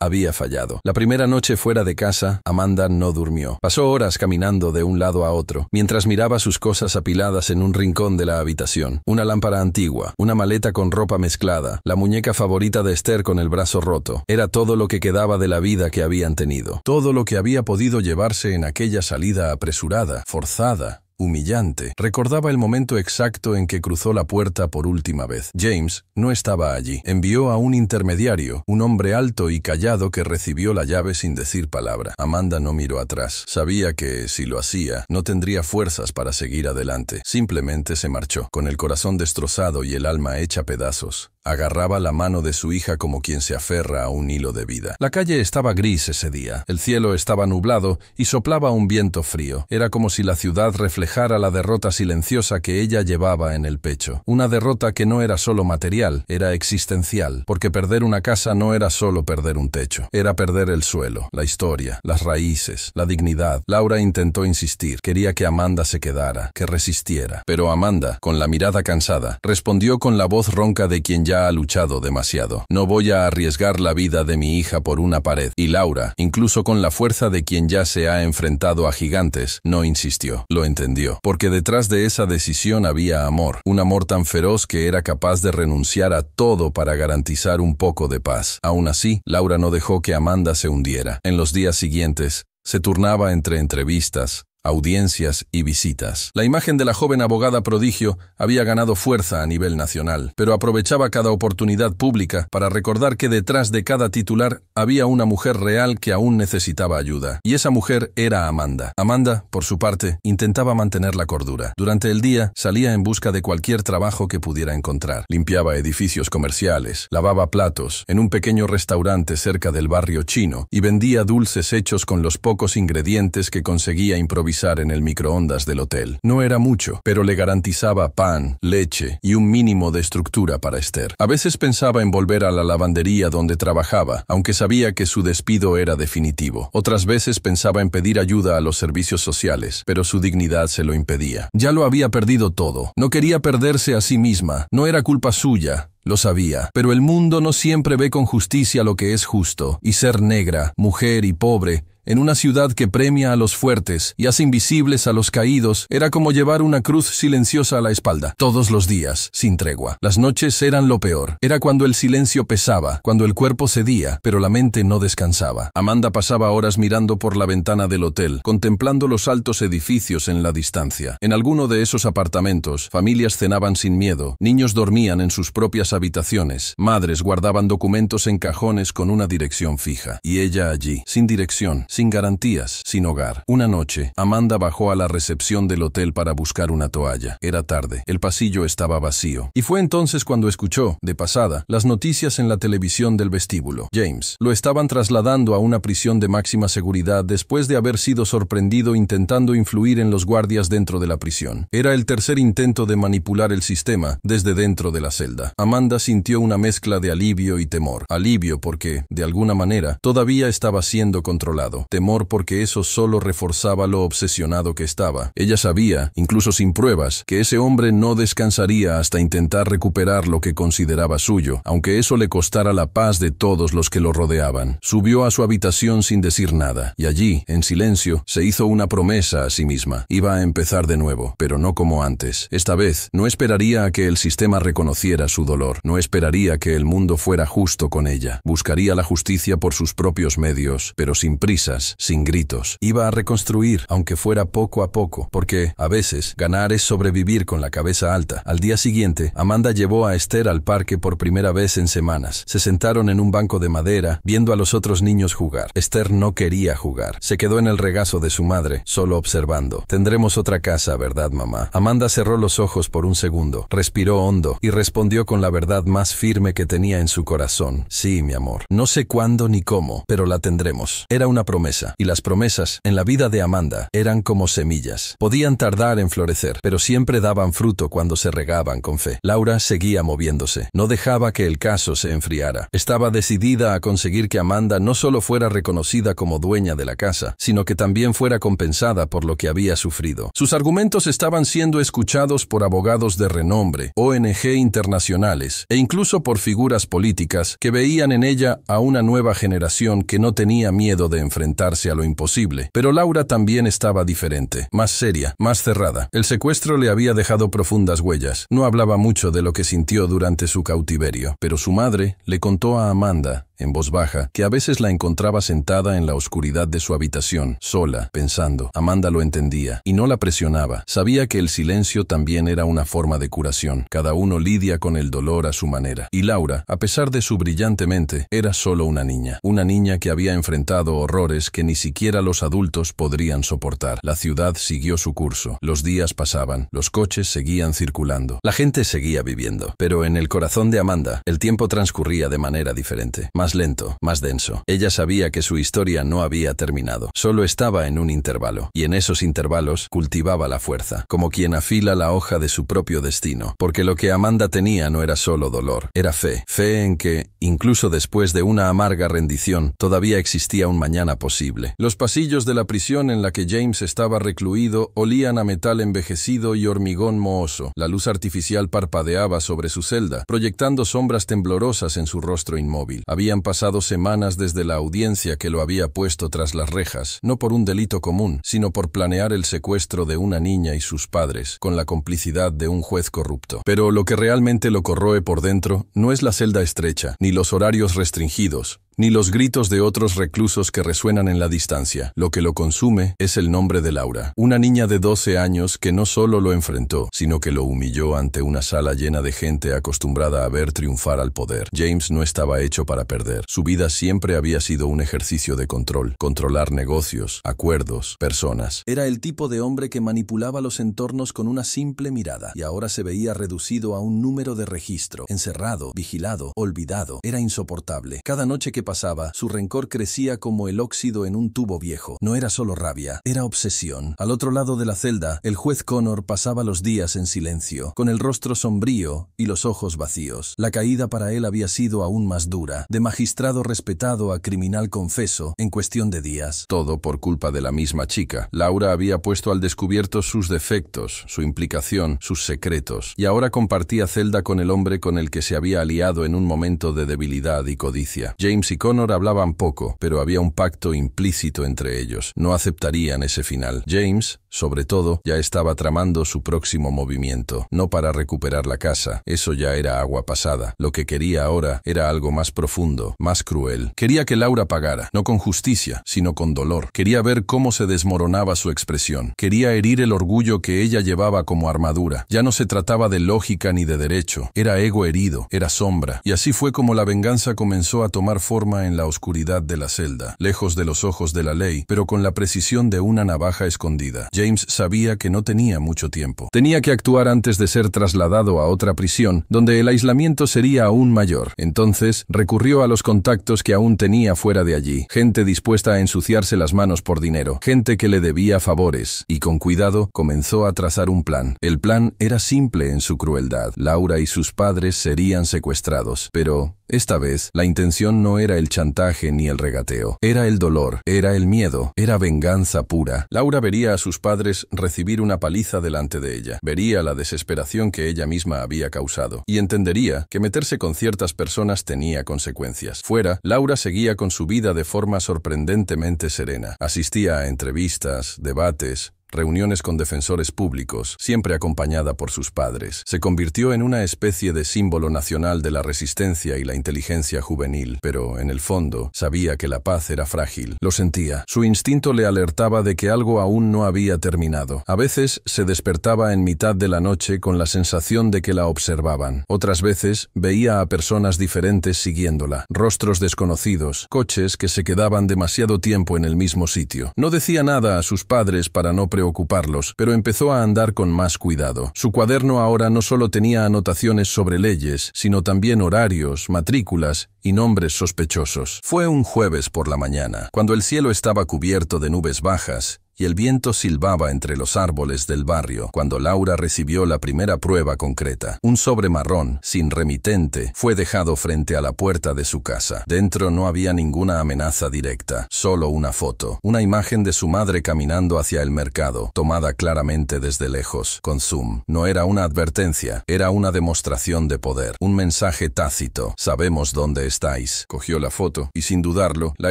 había fallado. La primera noche fuera de casa, Amanda no durmió. Pasó horas caminando de un lado a otro, mientras miraba sus cosas apiladas en un rincón de la habitación. Una lámpara antigua, una maleta con ropa mezclada, la muñeca favorita de Esther con el brazo roto. Era todo lo que quedaba de la vida que habían tenido. Todo lo que había podido llevarse en aquella salida apresurada, forzada, humillante. Recordaba el momento exacto en que cruzó la puerta por última vez. James no estaba allí. Envió a un intermediario, un hombre alto y callado que recibió la llave sin decir palabra. Amanda no miró atrás. Sabía que, si lo hacía, no tendría fuerzas para seguir adelante. Simplemente se marchó, con el corazón destrozado y el alma hecha pedazos. Agarraba la mano de su hija como quien se aferra a un hilo de vida. La calle estaba gris ese día. El cielo estaba nublado y soplaba un viento frío. Era como si la ciudad reflejara la derrota silenciosa que ella llevaba en el pecho. Una derrota que no era solo material, era existencial, porque perder una casa no era solo perder un techo. Era perder el suelo, la historia, las raíces, la dignidad. Laura intentó insistir. Quería que Amanda se quedara, que resistiera. Pero Amanda, con la mirada cansada, respondió con la voz ronca de quien ya ha luchado demasiado. No voy a arriesgar la vida de mi hija por una pared. Y Laura, incluso con la fuerza de quien ya se ha enfrentado a gigantes, no insistió. Lo entendió. Porque detrás de esa decisión había amor. Un amor tan feroz que era capaz de renunciar a todo para garantizar un poco de paz. Aún así, Laura no dejó que Amanda se hundiera. En los días siguientes, se turnaba entre entrevistas, audiencias y visitas. La imagen de la joven abogada prodigio había ganado fuerza a nivel nacional, pero aprovechaba cada oportunidad pública para recordar que detrás de cada titular había una mujer real que aún necesitaba ayuda. Y esa mujer era Amanda. Amanda, por su parte, intentaba mantener la cordura. Durante el día, salía en busca de cualquier trabajo que pudiera encontrar. Limpiaba edificios comerciales, lavaba platos en un pequeño restaurante cerca del barrio chino y vendía dulces hechos con los pocos ingredientes que conseguía improvisar en el microondas del hotel. No era mucho, pero le garantizaba pan, leche y un mínimo de estructura para Esther. A veces pensaba en volver a la lavandería donde trabajaba, aunque sabía que su despido era definitivo. Otras veces pensaba en pedir ayuda a los servicios sociales, pero su dignidad se lo impedía. Ya lo había perdido todo. No quería perderse a sí misma. No era culpa suya. Lo sabía, pero el mundo no siempre ve con justicia lo que es justo, y ser negra, mujer y pobre, en una ciudad que premia a los fuertes y hace invisibles a los caídos, era como llevar una cruz silenciosa a la espalda, todos los días, sin tregua. Las noches eran lo peor. Era cuando el silencio pesaba, cuando el cuerpo cedía, pero la mente no descansaba. Amanda pasaba horas mirando por la ventana del hotel, contemplando los altos edificios en la distancia. En alguno de esos apartamentos, familias cenaban sin miedo, niños dormían en sus propias habitaciones, madres guardaban documentos en cajones con una dirección fija. Y ella allí, sin dirección, sin garantías, sin hogar. Una noche, Amanda bajó a la recepción del hotel para buscar una toalla. Era tarde, el pasillo estaba vacío. Y fue entonces cuando escuchó, de pasada, las noticias en la televisión del vestíbulo. James lo estaban trasladando a una prisión de máxima seguridad después de haber sido sorprendido intentando influir en los guardias dentro de la prisión. Era el tercer intento de manipular el sistema desde dentro de la celda. Amanda sintió una mezcla de alivio y temor. Alivio porque, de alguna manera, todavía estaba siendo controlado. miedo, temor porque eso solo reforzaba lo obsesionado que estaba. Ella sabía, incluso sin pruebas, que ese hombre no descansaría hasta intentar recuperar lo que consideraba suyo, aunque eso le costara la paz de todos los que lo rodeaban. Subió a su habitación sin decir nada, y allí, en silencio, se hizo una promesa a sí misma. Iba a empezar de nuevo, pero no como antes. Esta vez, no esperaría a que el sistema reconociera su dolor, no esperaría que el mundo fuera justo con ella. Buscaría la justicia por sus propios medios, pero sin prisas, sin gritos. Iba a reconstruir, aunque fuera poco a poco, porque, a veces, ganar es sobrevivir con la cabeza alta. Al día siguiente, Amanda llevó a Esther al parque por primera vez en semanas. Se sentaron en un banco de madera, viendo a los otros niños jugar. Esther no quería jugar. Se quedó en el regazo de su madre, solo observando. Tendremos otra casa, ¿verdad, mamá? Amanda cerró los ojos por un segundo, respiró hondo y respondió con la verdad más firme que tenía en su corazón. Sí, mi amor. No sé cuándo ni cómo, pero la tendremos. Era una promesa, y las promesas, en la vida de Amanda, eran como semillas. Podían tardar en florecer, pero siempre daban fruto cuando se regaban con fe. Laura seguía moviéndose. No dejaba que el caso se enfriara. Estaba decidida a conseguir que Amanda no solo fuera reconocida como dueña de la casa, sino que también fuera compensada por lo que había sufrido. Sus argumentos estaban siendo escuchados por abogados de renombre, ONG internacionales e incluso por figuras políticas que veían en ella a una nueva generación que no tenía miedo de enfrentarse a lo imposible. Pero Laura también estaba diferente, más seria, más cerrada. El secuestro le había dejado profundas huellas. No hablaba mucho de lo que sintió durante su cautiverio, pero su madre le contó a Amanda, en voz baja, que a veces la encontraba sentada en la oscuridad de su habitación, sola, pensando. Amanda lo entendía, y no la presionaba. Sabía que el silencio también era una forma de curación. Cada uno lidia con el dolor a su manera. Y Laura, a pesar de su brillante mente, era solo una niña que había enfrentado horrores que ni siquiera los adultos podrían soportar. La ciudad siguió su curso. Los días pasaban, los coches seguían circulando. La gente seguía viviendo. Pero en el corazón de Amanda, el tiempo transcurría de manera diferente. Más lento, más denso. Ella sabía que su historia no había terminado. Solo estaba en un intervalo. Y en esos intervalos cultivaba la fuerza, como quien afila la hoja de su propio destino. Porque lo que Amanda tenía no era solo dolor, era fe. Fe en que, incluso después de una amarga rendición, todavía existía un mañana posible. Los pasillos de la prisión en la que James estaba recluido olían a metal envejecido y hormigón mohoso. La luz artificial parpadeaba sobre su celda, proyectando sombras temblorosas en su rostro inmóvil. Habían pasado semanas desde la audiencia que lo había puesto tras las rejas, no por un delito común, sino por planear el secuestro de una niña y sus padres, con la complicidad de un juez corrupto. Pero lo que realmente lo corroe por dentro no es la celda estrecha, ni los horarios restringidos, ni los gritos de otros reclusos que resuenan en la distancia. Lo que lo consume es el nombre de Laura, una niña de 12 años que no solo lo enfrentó, sino que lo humilló ante una sala llena de gente acostumbrada a ver triunfar al poder. James no estaba hecho para perder. Su vida siempre había sido un ejercicio de control, controlar negocios, acuerdos, personas. Era el tipo de hombre que manipulaba los entornos con una simple mirada, y ahora se veía reducido a un número de registro, encerrado, vigilado, olvidado. Era insoportable. Cada noche que pasaba, su rencor crecía como el óxido en un tubo viejo. No era solo rabia, era obsesión. Al otro lado de la celda, el juez Connor pasaba los días en silencio, con el rostro sombrío y los ojos vacíos. La caída para él había sido aún más dura, de magistrado respetado a criminal confeso en cuestión de días. Todo por culpa de la misma chica. Laura había puesto al descubierto sus defectos, su implicación, sus secretos, y ahora compartía celda con el hombre con el que se había aliado en un momento de debilidad y codicia. James y Connor hablaban poco, pero había un pacto implícito entre ellos. No aceptarían ese final. James, sobre todo, ya estaba tramando su próximo movimiento. No para recuperar la casa. Eso ya era agua pasada. Lo que quería ahora era algo más profundo, más cruel. Quería que Laura pagara, no con justicia, sino con dolor. Quería ver cómo se desmoronaba su expresión. Quería herir el orgullo que ella llevaba como armadura. Ya no se trataba de lógica ni de derecho. Era ego herido, era sombra. Y así fue como la venganza comenzó a tomar forma en la oscuridad de la celda, lejos de los ojos de la ley, pero con la precisión de una navaja escondida. James sabía que no tenía mucho tiempo. Tenía que actuar antes de ser trasladado a otra prisión, donde el aislamiento sería aún mayor. Entonces, recurrió a los contactos que aún tenía fuera de allí. Gente dispuesta a ensuciarse las manos por dinero. Gente que le debía favores. Y con cuidado, comenzó a trazar un plan. El plan era simple en su crueldad. Laura y sus padres serían secuestrados. Pero Esta vez, la intención no era el chantaje ni el regateo. Era el dolor, era el miedo, era venganza pura. Laura vería a sus padres recibir una paliza delante de ella. Vería la desesperación que ella misma había causado. Y entendería que meterse con ciertas personas tenía consecuencias. Fuera, Laura seguía con su vida de forma sorprendentemente serena. Asistía a entrevistas, debates, reuniones con defensores públicos, siempre acompañada por sus padres. Se convirtió en una especie de símbolo nacional de la resistencia y la inteligencia juvenil, pero, en el fondo, sabía que la paz era frágil. Lo sentía. Su instinto le alertaba de que algo aún no había terminado. A veces se despertaba en mitad de la noche con la sensación de que la observaban. Otras veces veía a personas diferentes siguiéndola, rostros desconocidos, coches que se quedaban demasiado tiempo en el mismo sitio. No decía nada a sus padres para no preocuparlos, pero empezó a andar con más cuidado. Su cuaderno ahora no solo tenía anotaciones sobre leyes, sino también horarios, matrículas y nombres sospechosos. Fue un jueves por la mañana, cuando el cielo estaba cubierto de nubes bajas y el viento silbaba entre los árboles del barrio, cuando Laura recibió la primera prueba concreta. Un sobre marrón, sin remitente, fue dejado frente a la puerta de su casa. Dentro no había ninguna amenaza directa, solo una foto. Una imagen de su madre caminando hacia el mercado, tomada claramente desde lejos, con zoom. No era una advertencia, era una demostración de poder, un mensaje tácito. Sabemos dónde estáis. Cogió la foto y, sin dudarlo, la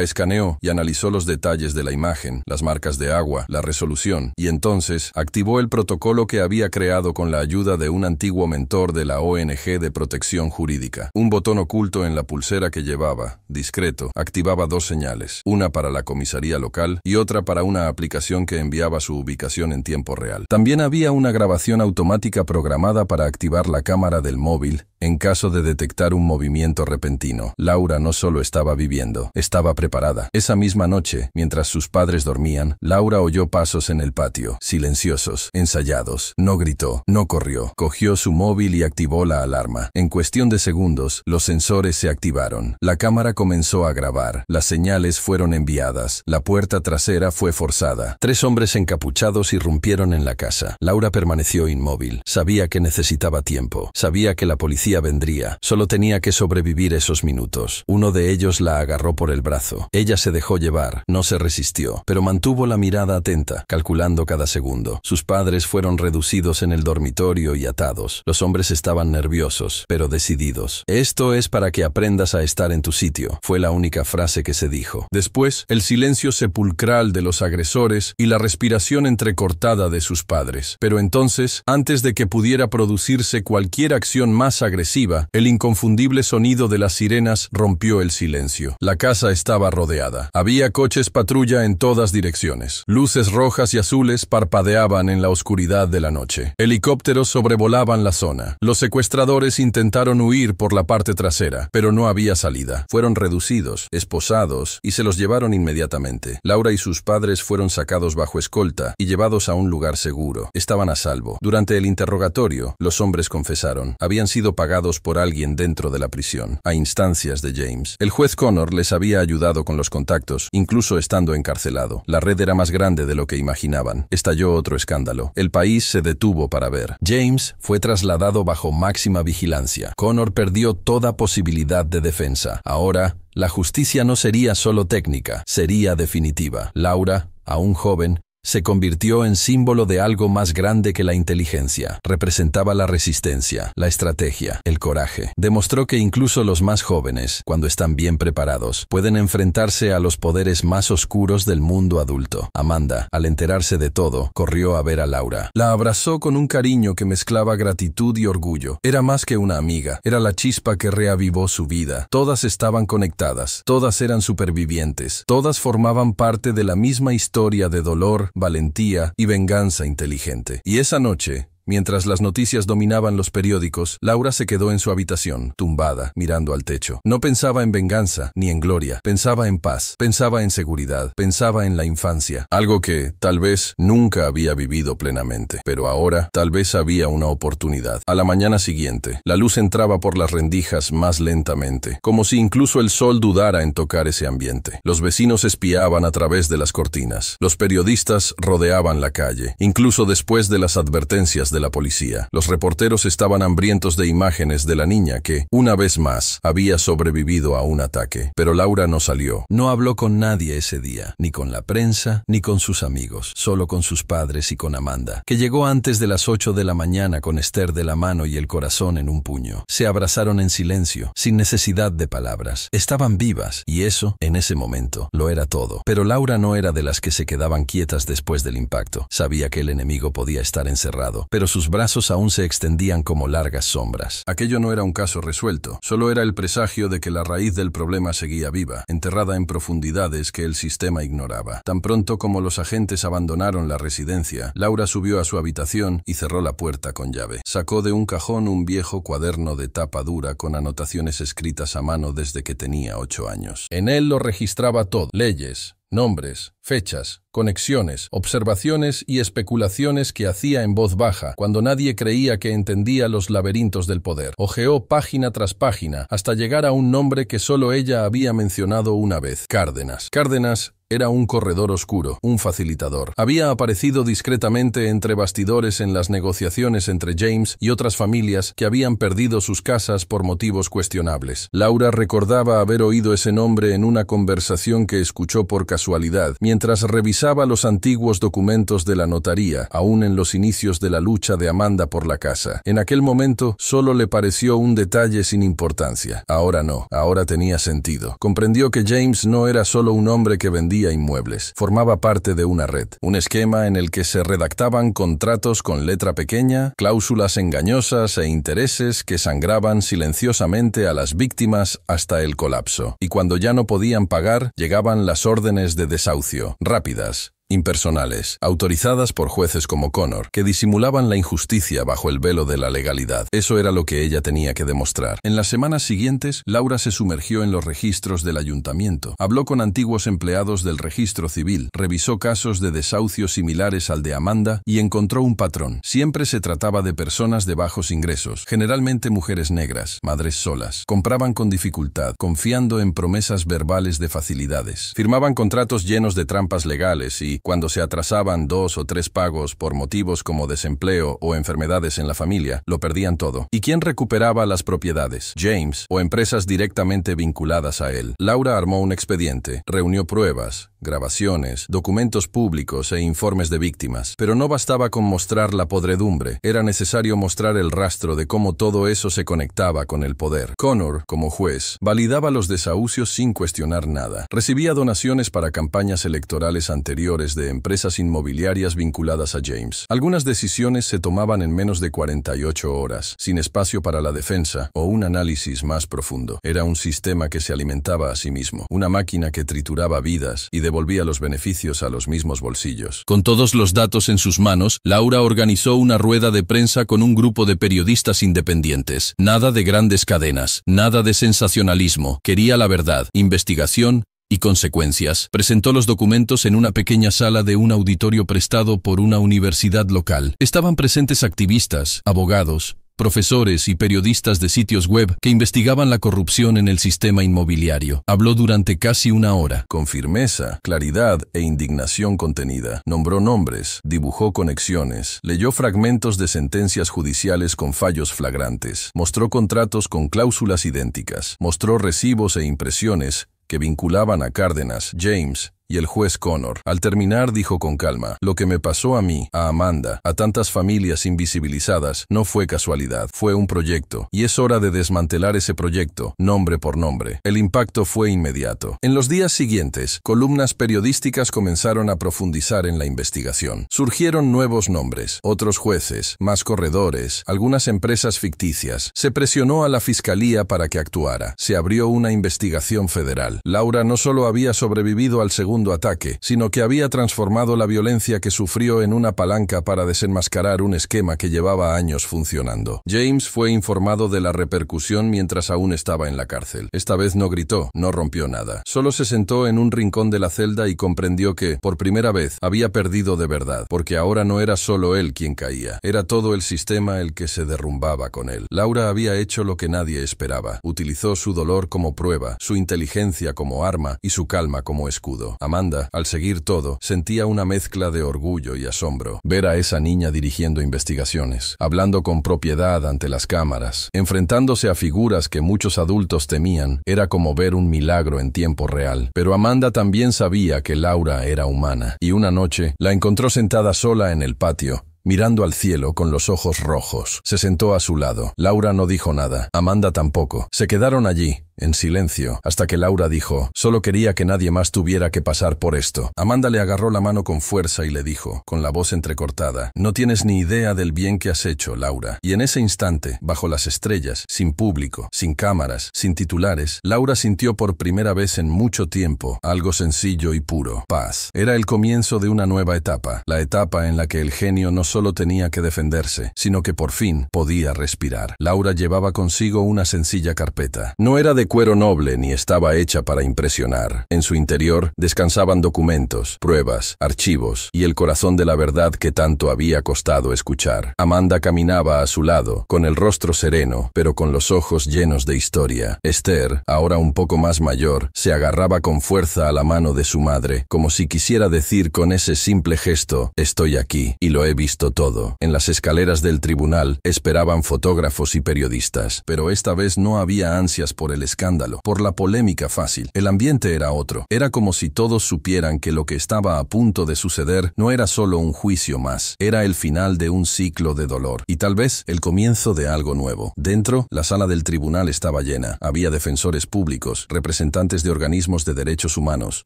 escaneó y analizó los detalles de la imagen, las marcas de agua, la resolución, y entonces activó el protocolo que había creado con la ayuda de un antiguo mentor de la ONG de protección jurídica. Un botón oculto en la pulsera que llevaba, discreto, activaba dos señales, una para la comisaría local y otra para una aplicación que enviaba su ubicación en tiempo real. También había una grabación automática programada para activar la cámara del móvil en caso de detectar un movimiento repentino. Laura no solo estaba viviendo, estaba preparada. Esa misma noche, mientras sus padres dormían, Laura oyó pasos en el patio, silenciosos, ensayados. No gritó, no corrió. Cogió su móvil y activó la alarma. En cuestión de segundos, los sensores se activaron. La cámara comenzó a grabar. Las señales fueron enviadas. La puerta trasera fue forzada. 3 hombres encapuchados irrumpieron en la casa. Laura permaneció inmóvil. Sabía que necesitaba tiempo. Sabía que la policía vendría. Solo tenía que sobrevivir esos minutos. Uno de ellos la agarró por el brazo. Ella se dejó llevar. No se resistió, pero mantuvo la mirada atenta, calculando cada segundo. Sus padres fueron reducidos en el dormitorio y atados. Los hombres estaban nerviosos, pero decididos. «Esto es para que aprendas a estar en tu sitio», fue la única frase que se dijo. Después, el silencio sepulcral de los agresores y la respiración entrecortada de sus padres. Pero entonces, antes de que pudiera producirse cualquier acción más agresiva, el inconfundible sonido de las sirenas rompió el silencio. La casa estaba rodeada. Había coches patrulla en todas direcciones. Luces rojas y azules parpadeaban en la oscuridad de la noche. Helicópteros sobrevolaban la zona. Los secuestradores intentaron huir por la parte trasera, pero no había salida. Fueron reducidos, esposados y se los llevaron inmediatamente. Laura y sus padres fueron sacados bajo escolta y llevados a un lugar seguro. Estaban a salvo. Durante el interrogatorio, los hombres confesaron. Habían sido pagados por alguien dentro de la prisión, a instancias de James. El juez Connor les había ayudado con los contactos, incluso estando encarcelado. La red era más grande de lo que imaginaban. Estalló otro escándalo. El país se detuvo para ver. James fue trasladado bajo máxima vigilancia. Connor perdió toda posibilidad de defensa. Ahora, la justicia no sería solo técnica, sería definitiva. Laura, aún joven, se convirtió en símbolo de algo más grande que la inteligencia. Representaba la resistencia, la estrategia, el coraje. Demostró que incluso los más jóvenes, cuando están bien preparados, pueden enfrentarse a los poderes más oscuros del mundo adulto. Amanda, al enterarse de todo, corrió a ver a Laura. La abrazó con un cariño que mezclaba gratitud y orgullo. Era más que una amiga, era la chispa que reavivó su vida. Todas estaban conectadas, todas eran supervivientes, todas formaban parte de la misma historia de dolor, valentía y venganza inteligente. Y esa noche, mientras las noticias dominaban los periódicos, Laura se quedó en su habitación, tumbada, mirando al techo. No pensaba en venganza, ni en gloria. Pensaba en paz, pensaba en seguridad, pensaba en la infancia. Algo que, tal vez, nunca había vivido plenamente. Pero ahora, tal vez había una oportunidad. A la mañana siguiente, la luz entraba por las rendijas más lentamente, como si incluso el sol dudara en tocar ese ambiente. Los vecinos espiaban a través de las cortinas. Los periodistas rodeaban la calle, incluso después de las advertencias de la policía. Los reporteros estaban hambrientos de imágenes de la niña que, una vez más, había sobrevivido a un ataque. Pero Laura no salió. No habló con nadie ese día, ni con la prensa, ni con sus amigos, solo con sus padres y con Amanda, que llegó antes de las 8 de la mañana con Esther de la mano y el corazón en un puño. Se abrazaron en silencio, sin necesidad de palabras. Estaban vivas, y eso, en ese momento, lo era todo. Pero Laura no era de las que se quedaban quietas después del impacto. Sabía que el enemigo podía estar encerrado, pero sus brazos aún se extendían como largas sombras. Aquello no era un caso resuelto, solo era el presagio de que la raíz del problema seguía viva, enterrada en profundidades que el sistema ignoraba. Tan pronto como los agentes abandonaron la residencia, Laura subió a su habitación y cerró la puerta con llave. Sacó de un cajón un viejo cuaderno de tapa dura con anotaciones escritas a mano desde que tenía 8 años. En él lo registraba todo: leyes, nombres, fechas, conexiones, observaciones y especulaciones que hacía en voz baja cuando nadie creía que entendía los laberintos del poder. Hojeó página tras página hasta llegar a un nombre que solo ella había mencionado una vez: Cárdenas. Cárdenas era un corredor oscuro, un facilitador. Había aparecido discretamente entre bastidores en las negociaciones entre James y otras familias que habían perdido sus casas por motivos cuestionables. Laura recordaba haber oído ese nombre en una conversación que escuchó por casualidad, mientras revisaba los antiguos documentos de la notaría, aún en los inicios de la lucha de Amanda por la casa. En aquel momento solo le pareció un detalle sin importancia. Ahora no, ahora tenía sentido. Comprendió que James no era solo un hombre que vendía inmuebles, formaba parte de una red, un esquema en el que se redactaban contratos con letra pequeña, cláusulas engañosas e intereses que sangraban silenciosamente a las víctimas hasta el colapso. Y cuando ya no podían pagar, llegaban las órdenes de desahucio, rápidas, impersonales, autorizadas por jueces como Connor, que disimulaban la injusticia bajo el velo de la legalidad. Eso era lo que ella tenía que demostrar. En las semanas siguientes, Laura se sumergió en los registros del ayuntamiento. Habló con antiguos empleados del registro civil, revisó casos de desahucio similares al de Amanda y encontró un patrón. Siempre se trataba de personas de bajos ingresos, generalmente mujeres negras, madres solas. Compraban con dificultad, confiando en promesas verbales de facilidades. Firmaban contratos llenos de trampas legales y, cuando se atrasaban 2 o 3 pagos por motivos como desempleo o enfermedades en la familia, lo perdían todo. ¿Y quién recuperaba las propiedades? James, o empresas directamente vinculadas a él. Laura armó un expediente, reunió pruebas, grabaciones, documentos públicos e informes de víctimas. Pero no bastaba con mostrar la podredumbre, era necesario mostrar el rastro de cómo todo eso se conectaba con el poder. Connor, como juez, validaba los desahucios sin cuestionar nada. Recibía donaciones para campañas electorales anteriores de empresas inmobiliarias vinculadas a James. Algunas decisiones se tomaban en menos de 48 horas, sin espacio para la defensa o un análisis más profundo. Era un sistema que se alimentaba a sí mismo, una máquina que trituraba vidas y devolvía los beneficios a los mismos bolsillos. Con todos los datos en sus manos, Laura organizó una rueda de prensa con un grupo de periodistas independientes. Nada de grandes cadenas, nada de sensacionalismo. Quería la verdad, investigación y consecuencias. Presentó los documentos en una pequeña sala de un auditorio prestado por una universidad local. Estaban presentes activistas, abogados, profesores y periodistas de sitios web que investigaban la corrupción en el sistema inmobiliario. Habló durante casi una hora. Con firmeza, claridad e indignación contenida. Nombró nombres, dibujó conexiones, leyó fragmentos de sentencias judiciales con fallos flagrantes, mostró contratos con cláusulas idénticas, mostró recibos e impresiones que vinculaban a Cárdenas, James y el juez Connor. Al terminar dijo con calma: lo que me pasó a mí, a Amanda, a tantas familias invisibilizadas, no fue casualidad, fue un proyecto, y es hora de desmantelar ese proyecto, nombre por nombre. El impacto fue inmediato. En los días siguientes, columnas periodísticas comenzaron a profundizar en la investigación. Surgieron nuevos nombres, otros jueces, más corredores, algunas empresas ficticias. Se presionó a la fiscalía para que actuara. Se abrió una investigación federal. Laura no solo había sobrevivido al segundo ataque, sino que había transformado la violencia que sufrió en una palanca para desenmascarar un esquema que llevaba años funcionando. James fue informado de la repercusión mientras aún estaba en la cárcel. Esta vez no gritó, no rompió nada. Solo se sentó en un rincón de la celda y comprendió que, por primera vez, había perdido de verdad, porque ahora no era solo él quien caía, era todo el sistema el que se derrumbaba con él. Laura había hecho lo que nadie esperaba. Utilizó su dolor como prueba, su inteligencia como arma y su calma como escudo. Amanda, al seguir todo, sentía una mezcla de orgullo y asombro. Ver a esa niña dirigiendo investigaciones, hablando con propiedad ante las cámaras, enfrentándose a figuras que muchos adultos temían, era como ver un milagro en tiempo real. Pero Amanda también sabía que Laura era humana, y una noche la encontró sentada sola en el patio, mirando al cielo con los ojos rojos. Se sentó a su lado. Laura no dijo nada. Amanda tampoco. Se quedaron allí, en silencio, hasta que Laura dijo: «Solo quería que nadie más tuviera que pasar por esto». Amanda le agarró la mano con fuerza y le dijo, con la voz entrecortada: «No tienes ni idea del bien que has hecho, Laura». Y en ese instante, bajo las estrellas, sin público, sin cámaras, sin titulares, Laura sintió por primera vez en mucho tiempo algo sencillo y puro: paz. Era el comienzo de una nueva etapa, la etapa en la que el genio no solo tenía que defenderse, sino que por fin podía respirar. Laura llevaba consigo una sencilla carpeta. No era de cuero noble ni estaba hecha para impresionar. En su interior descansaban documentos, pruebas, archivos y el corazón de la verdad que tanto había costado escuchar. Amanda caminaba a su lado, con el rostro sereno, pero con los ojos llenos de historia. Esther, ahora un poco más mayor, se agarraba con fuerza a la mano de su madre, como si quisiera decir con ese simple gesto: «Estoy aquí y lo he visto todo». En las escaleras del tribunal esperaban fotógrafos y periodistas, pero esta vez no había ansias por el escándalo, por la polémica fácil. El ambiente era otro. Era como si todos supieran que lo que estaba a punto de suceder no era solo un juicio más, era el final de un ciclo de dolor, y tal vez el comienzo de algo nuevo. Dentro, la sala del tribunal estaba llena. Había defensores públicos, representantes de organismos de derechos humanos,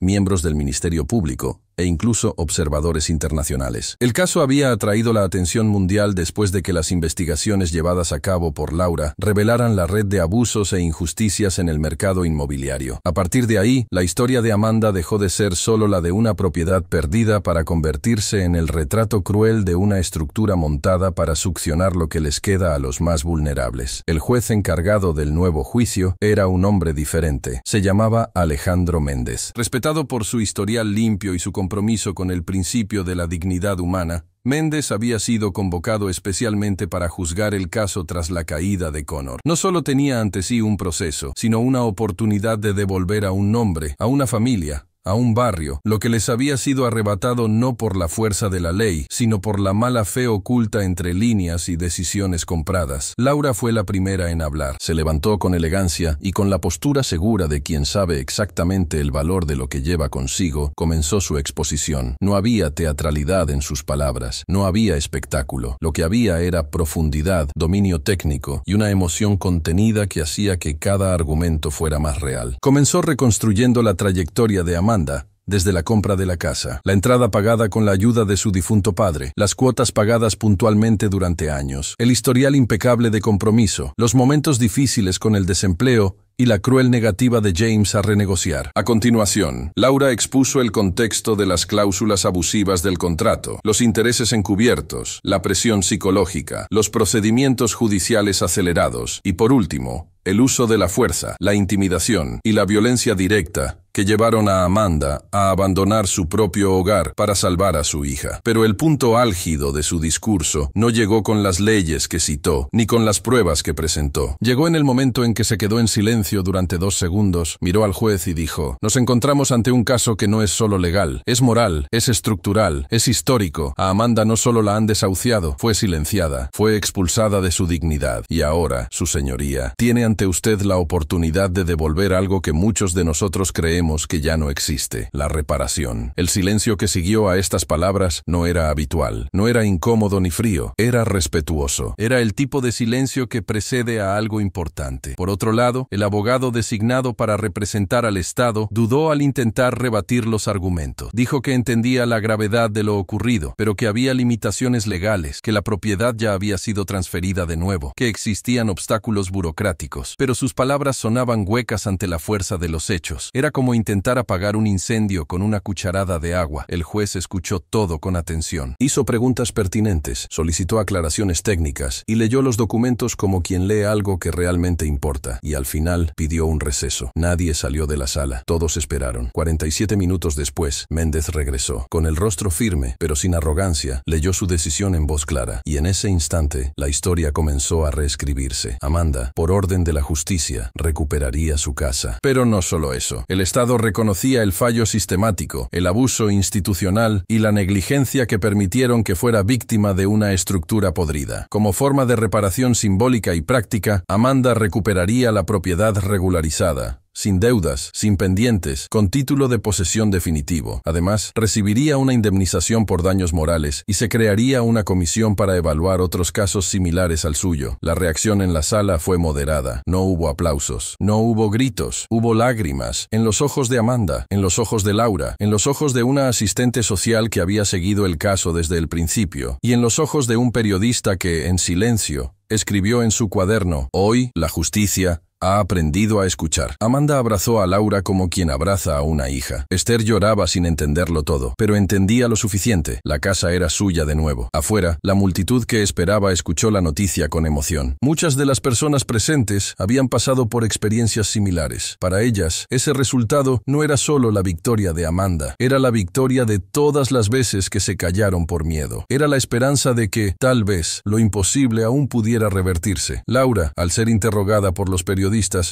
miembros del Ministerio Público, e incluso observadores internacionales. El caso había atraído la atención mundial después de que las investigaciones llevadas a cabo por Laura revelaran la red de abusos e injusticias en el mercado inmobiliario. A partir de ahí, la historia de Amanda dejó de ser solo la de una propiedad perdida para convertirse en el retrato cruel de una estructura montada para succionar lo que les queda a los más vulnerables. El juez encargado del nuevo juicio era un hombre diferente. Se llamaba Alejandro Méndez. Respetado por su historial limpio y su compromiso con el principio de la dignidad humana, Méndez había sido convocado especialmente para juzgar el caso tras la caída de Connor. No solo tenía ante sí un proceso, sino una oportunidad de devolver a un nombre, a una familia, a un barrio, lo que les había sido arrebatado no por la fuerza de la ley, sino por la mala fe oculta entre líneas y decisiones compradas. Laura fue la primera en hablar. Se levantó con elegancia y con la postura segura de quien sabe exactamente el valor de lo que lleva consigo, comenzó su exposición. No había teatralidad en sus palabras, no había espectáculo. Lo que había era profundidad, dominio técnico y una emoción contenida que hacía que cada argumento fuera más real. Comenzó reconstruyendo la trayectoria de Amanda, desde la compra de la casa, la entrada pagada con la ayuda de su difunto padre, las cuotas pagadas puntualmente durante años, el historial impecable de compromiso, los momentos difíciles con el desempleo y la cruel negativa de James a renegociar. A continuación, Laura expuso el contexto de las cláusulas abusivas del contrato, los intereses encubiertos, la presión psicológica, los procedimientos judiciales acelerados y, por último, el uso de la fuerza, la intimidación y la violencia directa que llevaron a Amanda a abandonar su propio hogar para salvar a su hija. Pero el punto álgido de su discurso no llegó con las leyes que citó, ni con las pruebas que presentó. Llegó en el momento en que se quedó en silencio durante 2 segundos, miró al juez y dijo: «Nos encontramos ante un caso que no es solo legal, es moral, es estructural, es histórico. A Amanda no solo la han desahuciado, fue silenciada, fue expulsada de su dignidad. Y ahora, su señoría, tiene ante usted la oportunidad de devolver algo que muchos de nosotros creemos que ya no existe: la reparación». El silencio que siguió a estas palabras no era habitual, no era incómodo ni frío, era respetuoso. Era el tipo de silencio que precede a algo importante. Por otro lado, el abogado designado para representar al Estado dudó al intentar rebatir los argumentos. Dijo que entendía la gravedad de lo ocurrido, pero que había limitaciones legales, que la propiedad ya había sido transferida de nuevo, que existían obstáculos burocráticos. Pero sus palabras sonaban huecas ante la fuerza de los hechos. Era como intentar apagar un incendio con una cucharada de agua. El juez escuchó todo con atención. Hizo preguntas pertinentes, solicitó aclaraciones técnicas y leyó los documentos como quien lee algo que realmente importa. Y al final pidió un receso. Nadie salió de la sala. Todos esperaron. 47 minutos después, Méndez regresó. Con el rostro firme, pero sin arrogancia, leyó su decisión en voz clara. Y en ese instante, la historia comenzó a reescribirse. Amanda, por orden de la justicia, recuperaría su casa. Pero no solo eso. El Estado Estado reconocía el fallo sistemático, el abuso institucional y la negligencia que permitieron que fuera víctima de una estructura podrida. Como forma de reparación simbólica y práctica, Amanda recuperaría la propiedad regularizada, sin deudas, sin pendientes, con título de posesión definitivo. Además, recibiría una indemnización por daños morales y se crearía una comisión para evaluar otros casos similares al suyo. La reacción en la sala fue moderada. No hubo aplausos, no hubo gritos, hubo lágrimas, en los ojos de Amanda, en los ojos de Laura, en los ojos de una asistente social que había seguido el caso desde el principio, y en los ojos de un periodista que, en silencio, escribió en su cuaderno: «Hoy, la justicia ha aprendido a escuchar». Amanda abrazó a Laura como quien abraza a una hija. Esther lloraba sin entenderlo todo, pero entendía lo suficiente. La casa era suya de nuevo. Afuera, la multitud que esperaba escuchó la noticia con emoción. Muchas de las personas presentes habían pasado por experiencias similares. Para ellas, ese resultado no era solo la victoria de Amanda, era la victoria de todas las veces que se callaron por miedo. Era la esperanza de que, tal vez, lo imposible aún pudiera revertirse. Laura, al ser interrogada por los periodistas,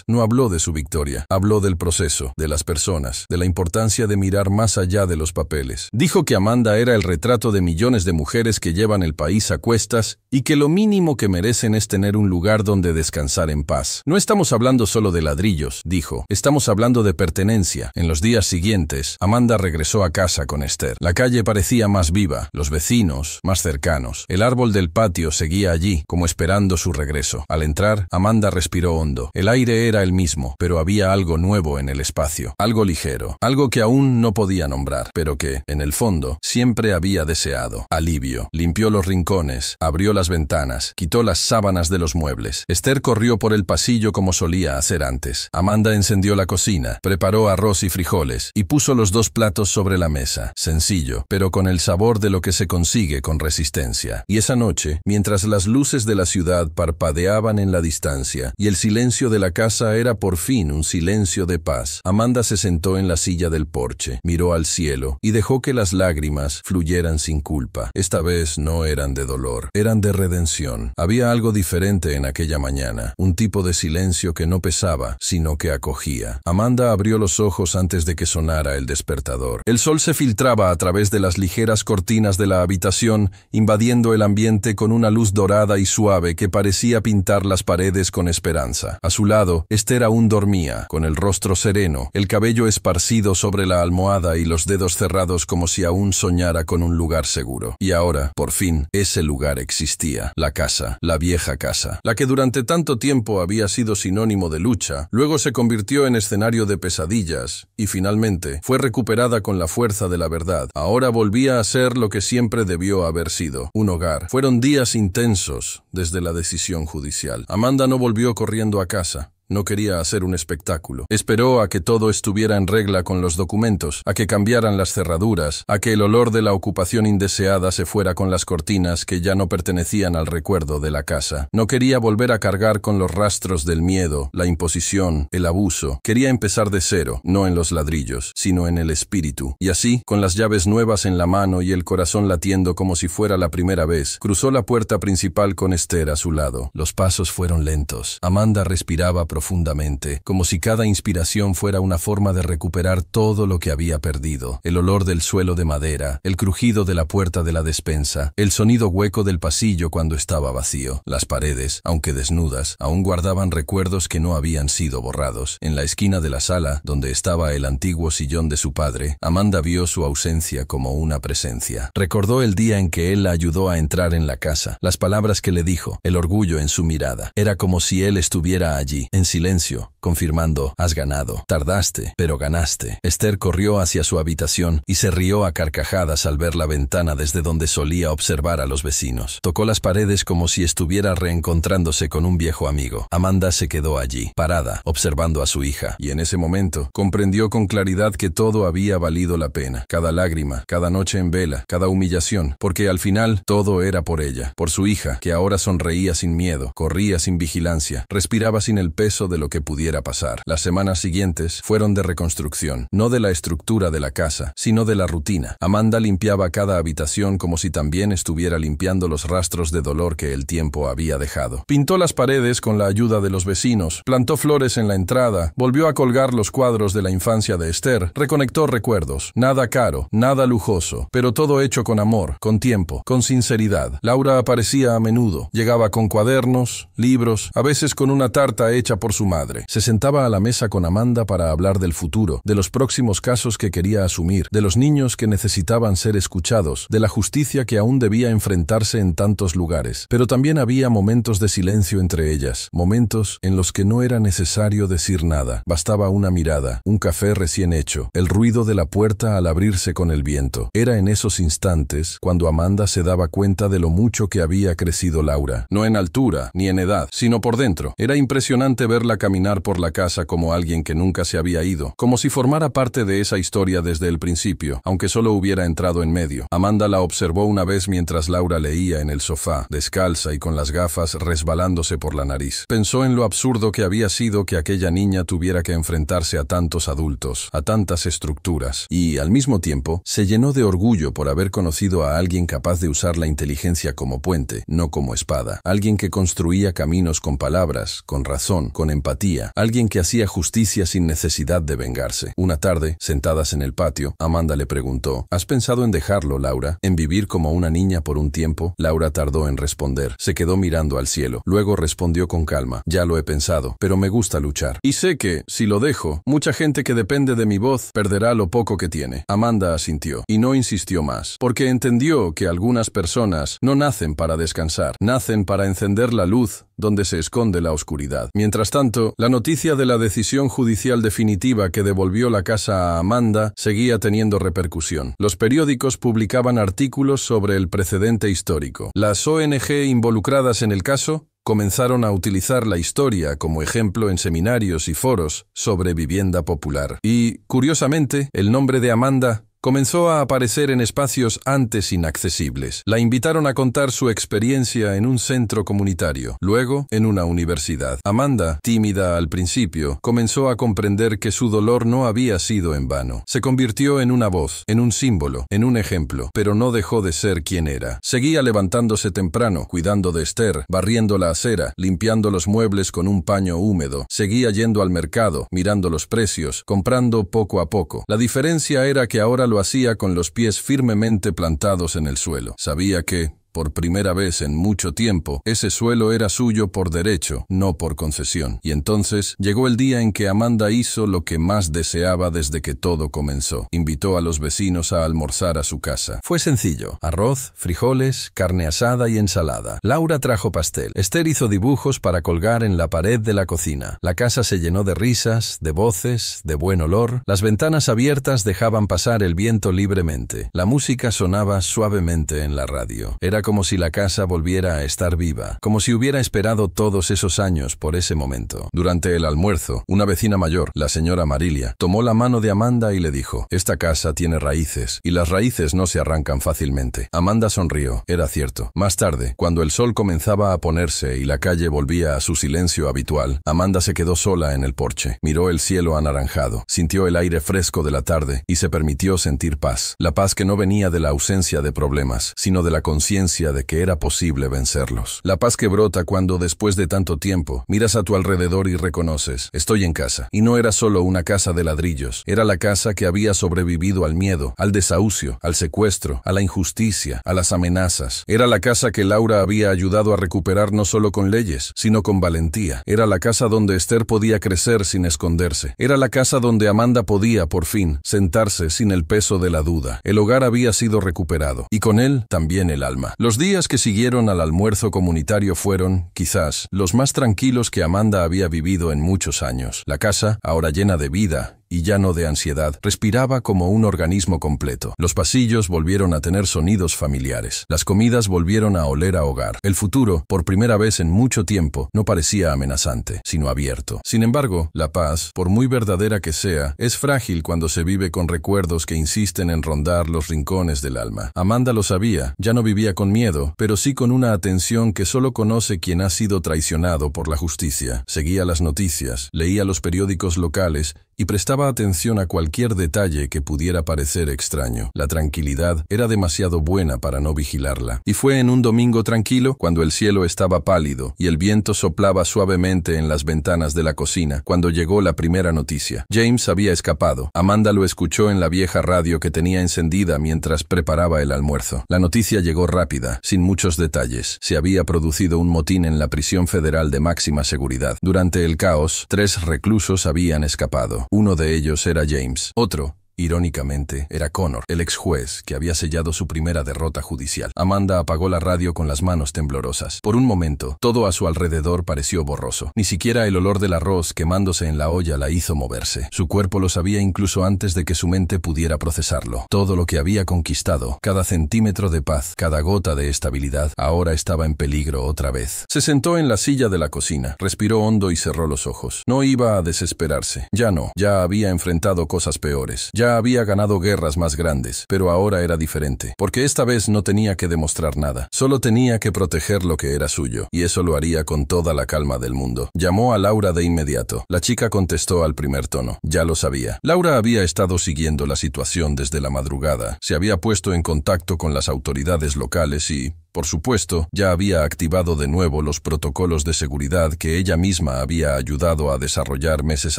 no habló de su victoria, habló del proceso, de las personas, de la importancia de mirar más allá de los papeles. Dijo que Amanda era el retrato de millones de mujeres que llevan el país a cuestas y que lo mínimo que merecen es tener un lugar donde descansar en paz. No estamos hablando solo de ladrillos, dijo, estamos hablando de pertenencia. En los días siguientes, Amanda regresó a casa con Esther. La calle parecía más viva, los vecinos más cercanos. El árbol del patio seguía allí, como esperando su regreso. Al entrar, Amanda respiró hondo. El aire era el mismo, pero había algo nuevo en el espacio, algo ligero, algo que aún no podía nombrar, pero que, en el fondo, siempre había deseado: alivio. Limpió los rincones, abrió las ventanas, quitó las sábanas de los muebles. Esther corrió por el pasillo como solía hacer antes. Amanda encendió la cocina, preparó arroz y frijoles, y puso los 2 platos sobre la mesa. Sencillo, pero con el sabor de lo que se consigue con resistencia. Y esa noche, mientras las luces de la ciudad parpadeaban en la distancia, y el silencio de la casa era por fin un silencio de paz, Amanda se sentó en la silla del porche, miró al cielo y dejó que las lágrimas fluyeran sin culpa. Esta vez no eran de dolor, eran de redención. Había algo diferente en aquella mañana, un tipo de silencio que no pesaba, sino que acogía. Amanda abrió los ojos antes de que sonara el despertador. El sol se filtraba a través de las ligeras cortinas de la habitación, invadiendo el ambiente con una luz dorada y suave que parecía pintar las paredes con esperanza. A su lado, Esther aún dormía, con el rostro sereno, el cabello esparcido sobre la almohada y los dedos cerrados como si aún soñara con un lugar seguro. Y ahora, por fin, ese lugar existía. La casa, la vieja casa, la que durante tanto tiempo había sido sinónimo de lucha, luego se convirtió en escenario de pesadillas, y finalmente fue recuperada con la fuerza de la verdad. Ahora volvía a ser lo que siempre debió haber sido, un hogar. Fueron días intensos desde la decisión judicial. Amanda no volvió corriendo a casa. No quería hacer un espectáculo. Esperó a que todo estuviera en regla con los documentos, a que cambiaran las cerraduras, a que el olor de la ocupación indeseada se fuera con las cortinas que ya no pertenecían al recuerdo de la casa. No quería volver a cargar con los rastros del miedo, la imposición, el abuso. Quería empezar de cero, no en los ladrillos, sino en el espíritu. Y así, con las llaves nuevas en la mano y el corazón latiendo como si fuera la primera vez, cruzó la puerta principal con Esther a su lado. Los pasos fueron lentos. Amanda respiraba profundamente, como si cada inspiración fuera una forma de recuperar todo lo que había perdido. El olor del suelo de madera, el crujido de la puerta de la despensa, el sonido hueco del pasillo cuando estaba vacío. Las paredes, aunque desnudas, aún guardaban recuerdos que no habían sido borrados. En la esquina de la sala, donde estaba el antiguo sillón de su padre, Amanda vio su ausencia como una presencia. Recordó el día en que él la ayudó a entrar en la casa, las palabras que le dijo, el orgullo en su mirada. Era como si él estuviera allí, en silencio, confirmando: has ganado. Tardaste, pero ganaste. Esther corrió hacia su habitación y se rió a carcajadas al ver la ventana desde donde solía observar a los vecinos. Tocó las paredes como si estuviera reencontrándose con un viejo amigo. Amanda se quedó allí, parada, observando a su hija, y en ese momento comprendió con claridad que todo había valido la pena. Cada lágrima, cada noche en vela, cada humillación, porque al final todo era por ella, por su hija, que ahora sonreía sin miedo, corría sin vigilancia, respiraba sin el peso universo de lo que pudiera pasar. Las semanas siguientes fueron de reconstrucción, no de la estructura de la casa, sino de la rutina. Amanda limpiaba cada habitación como si también estuviera limpiando los rastros de dolor que el tiempo había dejado. Pintó las paredes con la ayuda de los vecinos, plantó flores en la entrada, volvió a colgar los cuadros de la infancia de Esther, reconectó recuerdos. Nada caro, nada lujoso, pero todo hecho con amor, con tiempo, con sinceridad. Laura aparecía a menudo. Llegaba con cuadernos, libros, a veces con una tarta hecha por su madre. Se sentaba a la mesa con Amanda para hablar del futuro, de los próximos casos que quería asumir, de los niños que necesitaban ser escuchados, de la justicia que aún debía enfrentarse en tantos lugares. Pero también había momentos de silencio entre ellas, momentos en los que no era necesario decir nada. Bastaba una mirada, un café recién hecho, el ruido de la puerta al abrirse con el viento. Era en esos instantes cuando Amanda se daba cuenta de lo mucho que había crecido Laura. No en altura, ni en edad, sino por dentro. Era impresionante verla caminar por la casa como alguien que nunca se había ido, como si formara parte de esa historia desde el principio, aunque solo hubiera entrado en medio. Amanda la observó una vez mientras Laura leía en el sofá, descalza y con las gafas resbalándose por la nariz. Pensó en lo absurdo que había sido que aquella niña tuviera que enfrentarse a tantos adultos, a tantas estructuras, y, al mismo tiempo, se llenó de orgullo por haber conocido a alguien capaz de usar la inteligencia como puente, no como espada. Alguien que construía caminos con palabras, con razón, con empatía. Alguien que hacía justicia sin necesidad de vengarse. Una tarde, sentadas en el patio, Amanda le preguntó: ¿Has pensado en dejarlo, Laura? ¿En vivir como una niña por un tiempo? Laura tardó en responder. Se quedó mirando al cielo. Luego respondió con calma: Ya lo he pensado, pero me gusta luchar. Y sé que, si lo dejo, mucha gente que depende de mi voz perderá lo poco que tiene. Amanda asintió, y no insistió más, porque entendió que algunas personas no nacen para descansar, nacen para encender la luz donde se esconde la oscuridad. Mientras tanto, la noticia de la decisión judicial definitiva que devolvió la casa a Amanda seguía teniendo repercusión. Los periódicos publicaban artículos sobre el precedente histórico. Las ONG involucradas en el caso comenzaron a utilizar la historia como ejemplo en seminarios y foros sobre vivienda popular. Y, curiosamente, el nombre de Amanda comenzó a aparecer en espacios antes inaccesibles. La invitaron a contar su experiencia en un centro comunitario, luego en una universidad. Amanda, tímida al principio, comenzó a comprender que su dolor no había sido en vano. Se convirtió en una voz, en un símbolo, en un ejemplo, pero no dejó de ser quien era. Seguía levantándose temprano, cuidando de Esther, barriendo la acera, limpiando los muebles con un paño húmedo. Seguía yendo al mercado, mirando los precios, comprando poco a poco. La diferencia era que ahora lo hacía con los pies firmemente plantados en el suelo. Sabía que, por primera vez en mucho tiempo, ese suelo era suyo por derecho, no por concesión. Y entonces llegó el día en que Amanda hizo lo que más deseaba desde que todo comenzó. Invitó a los vecinos a almorzar a su casa. Fue sencillo: arroz, frijoles, carne asada y ensalada. Laura trajo pastel. Esther hizo dibujos para colgar en la pared de la cocina. La casa se llenó de risas, de voces, de buen olor. Las ventanas abiertas dejaban pasar el viento libremente. La música sonaba suavemente en la radio. Era como si la casa volviera a estar viva, como si hubiera esperado todos esos años por ese momento. Durante el almuerzo, una vecina mayor, la señora Marilia, tomó la mano de Amanda y le dijo: Esta casa tiene raíces, y las raíces no se arrancan fácilmente. Amanda sonrió. Era cierto. Más tarde, cuando el sol comenzaba a ponerse y la calle volvía a su silencio habitual, Amanda se quedó sola en el porche. Miró el cielo anaranjado, sintió el aire fresco de la tarde y se permitió sentir paz. La paz que no venía de la ausencia de problemas, sino de la conciencia de que era posible vencerlos. La paz que brota cuando, después de tanto tiempo, miras a tu alrededor y reconoces: estoy en casa. Y no era solo una casa de ladrillos, era la casa que había sobrevivido al miedo, al desahucio, al secuestro, a la injusticia, a las amenazas. Era la casa que Laura había ayudado a recuperar no solo con leyes, sino con valentía. Era la casa donde Esther podía crecer sin esconderse. Era la casa donde Amanda podía, por fin, sentarse sin el peso de la duda. El hogar había sido recuperado, y con él también el alma. Los días que siguieron al almuerzo comunitario fueron, quizás, los más tranquilos que Amanda había vivido en muchos años. La casa, ahora llena de vida, y ya no de ansiedad, respiraba como un organismo completo. Los pasillos volvieron a tener sonidos familiares. Las comidas volvieron a oler a hogar. El futuro, por primera vez en mucho tiempo, no parecía amenazante, sino abierto. Sin embargo, la paz, por muy verdadera que sea, es frágil cuando se vive con recuerdos que insisten en rondar los rincones del alma. Amanda lo sabía, ya no vivía con miedo, pero sí con una atención que solo conoce quien ha sido traicionado por la justicia. Seguía las noticias, leía los periódicos locales y prestaba atención a cualquier detalle que pudiera parecer extraño. La tranquilidad era demasiado buena para no vigilarla. Y fue en un domingo tranquilo, cuando el cielo estaba pálido y el viento soplaba suavemente en las ventanas de la cocina, cuando llegó la primera noticia. James había escapado. Amanda lo escuchó en la vieja radio que tenía encendida mientras preparaba el almuerzo. La noticia llegó rápida, sin muchos detalles. Se había producido un motín en la prisión federal de máxima seguridad. Durante el caos, 3 reclusos habían escapado. Uno de ellos era James. Otro, irónicamente, era Connor, el ex juez que había sellado su primera derrota judicial. Amanda apagó la radio con las manos temblorosas. Por un momento, todo a su alrededor pareció borroso. Ni siquiera el olor del arroz quemándose en la olla la hizo moverse. Su cuerpo lo sabía incluso antes de que su mente pudiera procesarlo. Todo lo que había conquistado, cada centímetro de paz, cada gota de estabilidad, ahora estaba en peligro otra vez. Se sentó en la silla de la cocina, respiró hondo y cerró los ojos. No iba a desesperarse. Ya no. Ya había enfrentado cosas peores. Ya había ganado guerras más grandes, pero ahora era diferente, porque esta vez no tenía que demostrar nada, solo tenía que proteger lo que era suyo, y eso lo haría con toda la calma del mundo. Llamó a Laura de inmediato. La chica contestó al primer tono. Ya lo sabía. Laura había estado siguiendo la situación desde la madrugada, se había puesto en contacto con las autoridades locales y, por supuesto, ya había activado de nuevo los protocolos de seguridad que ella misma había ayudado a desarrollar meses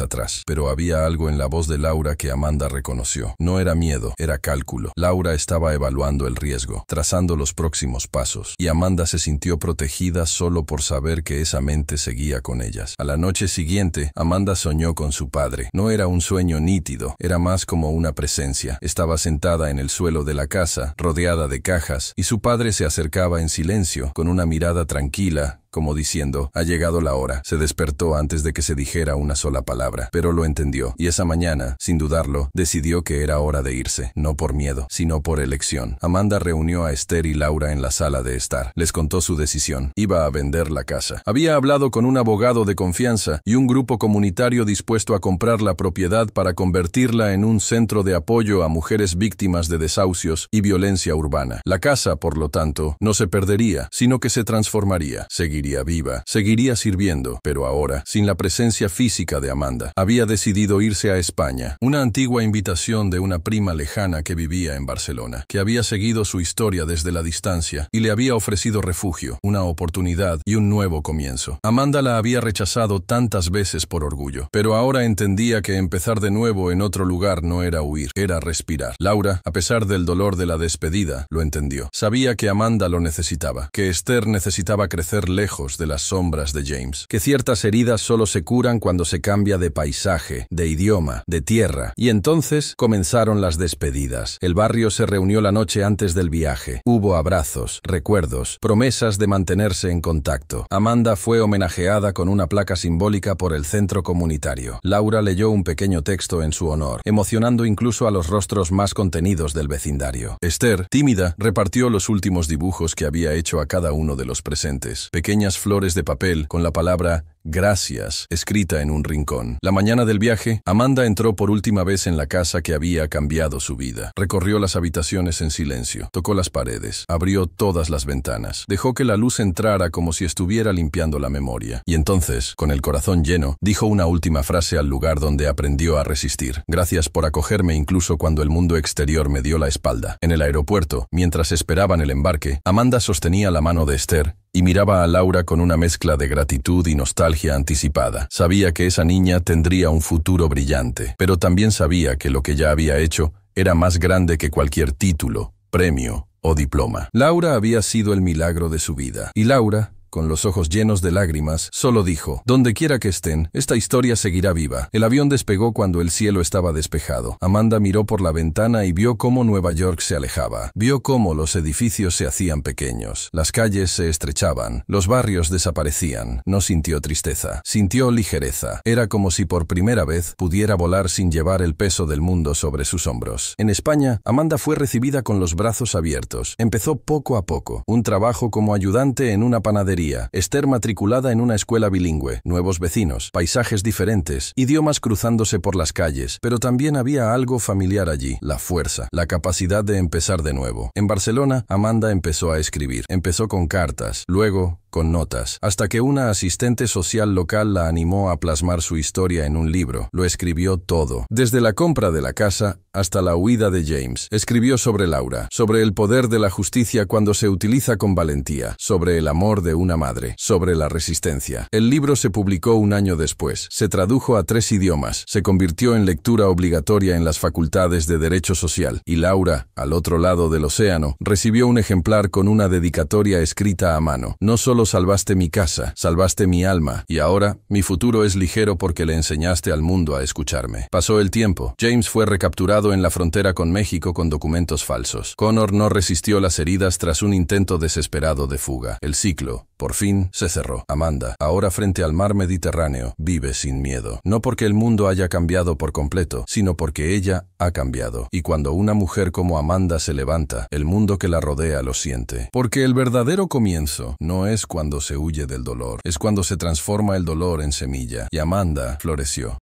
atrás. Pero había algo en la voz de Laura que Amanda reconoció. No era miedo, era cálculo. Laura estaba evaluando el riesgo, trazando los próximos pasos, y Amanda se sintió protegida solo por saber que esa mente seguía con ellas. A la noche siguiente, Amanda soñó con su padre. No era un sueño nítido, era más como una presencia. Estaba sentada en el suelo de la casa, rodeada de cajas, y su padre se acercaba en silencio, con una mirada tranquila, como diciendo, ha llegado la hora. Se despertó antes de que se dijera una sola palabra, pero lo entendió, y esa mañana, sin dudarlo, decidió que era hora de irse, no por miedo, sino por elección. Amanda reunió a Esther y Laura en la sala de estar. Les contó su decisión. Iba a vender la casa. Había hablado con un abogado de confianza y un grupo comunitario dispuesto a comprar la propiedad para convertirla en un centro de apoyo a mujeres víctimas de desahucios y violencia urbana. La casa, por lo tanto, no se perdería, sino que se transformaría. Seguiría viva, seguiría sirviendo, pero ahora, sin la presencia física de Amanda. Había decidido irse a España, una antigua invitación de una prima lejana que vivía en Barcelona, que había seguido su historia desde la distancia y le había ofrecido refugio, una oportunidad y un nuevo comienzo. Amanda la había rechazado tantas veces por orgullo, pero ahora entendía que empezar de nuevo en otro lugar no era huir, era respirar. Laura, a pesar del dolor de la despedida, lo entendió. Sabía que Amanda lo necesitaba, que Esther necesitaba crecer lejos de las sombras de James, que ciertas heridas solo se curan cuando se cambia de paisaje, de idioma, de tierra. Y entonces comenzaron las despedidas. El barrio se reunió la noche antes del viaje. Hubo abrazos, recuerdos, promesas de mantenerse en contacto. Amanda fue homenajeada con una placa simbólica por el centro comunitario. Laura leyó un pequeño texto en su honor, emocionando incluso a los rostros más contenidos del vecindario. Esther, tímida, repartió los últimos dibujos que había hecho a cada uno de los presentes. Pequeñas flores de papel con la palabra «Gracias» escrita en un rincón. La mañana del viaje, Amanda entró por última vez en la casa que había cambiado su vida. Recorrió las habitaciones en silencio, tocó las paredes, abrió todas las ventanas, dejó que la luz entrara como si estuviera limpiando la memoria. Y entonces, con el corazón lleno, dijo una última frase al lugar donde aprendió a resistir. Gracias por acogerme incluso cuando el mundo exterior me dio la espalda. En el aeropuerto, mientras esperaban el embarque, Amanda sostenía la mano de Esther y miraba a Laura con una mezcla de gratitud y nostalgia anticipada. Sabía que esa niña tendría un futuro brillante, pero también sabía que lo que ya había hecho era más grande que cualquier título, premio o diploma. Laura había sido el milagro de su vida, y Laura con los ojos llenos de lágrimas, solo dijo: «Donde quiera que estén, esta historia seguirá viva». El avión despegó cuando el cielo estaba despejado. Amanda miró por la ventana y vio cómo Nueva York se alejaba. Vio cómo los edificios se hacían pequeños, las calles se estrechaban, los barrios desaparecían. No sintió tristeza, sintió ligereza. Era como si por primera vez pudiera volar sin llevar el peso del mundo sobre sus hombros. En España, Amanda fue recibida con los brazos abiertos. Empezó poco a poco. Un trabajo como ayudante en una panadería. Esther matriculada en una escuela bilingüe. Nuevos vecinos, paisajes diferentes, idiomas cruzándose por las calles. Pero también había algo familiar allí: la fuerza, la capacidad de empezar de nuevo. En Barcelona, Amanda empezó a escribir. Empezó con cartas, luego con notas, hasta que una asistente social local la animó a plasmar su historia en un libro. Lo escribió todo, desde la compra de la casa hasta la huida de James. Escribió sobre Laura, sobre el poder de la justicia cuando se utiliza con valentía, sobre el amor de una madre, sobre la resistencia. El libro se publicó un año después, se tradujo a 3 idiomas, se convirtió en lectura obligatoria en las facultades de Derecho Social, y Laura, al otro lado del océano, recibió un ejemplar con una dedicatoria escrita a mano: «No solo salvaste mi casa, salvaste mi alma, y ahora mi futuro es ligero porque le enseñaste al mundo a escucharme». Pasó el tiempo. James fue recapturado en la frontera con México con documentos falsos. Connor no resistió las heridas tras un intento desesperado de fuga. El ciclo, por fin, se cerró. Amanda, ahora frente al mar Mediterráneo, vive sin miedo. No porque el mundo haya cambiado por completo, sino porque ella ha cambiado. Y cuando una mujer como Amanda se levanta, el mundo que la rodea lo siente. Porque el verdadero comienzo no es cuando se huye del dolor, es cuando se transforma el dolor en semilla. Y Amanda floreció.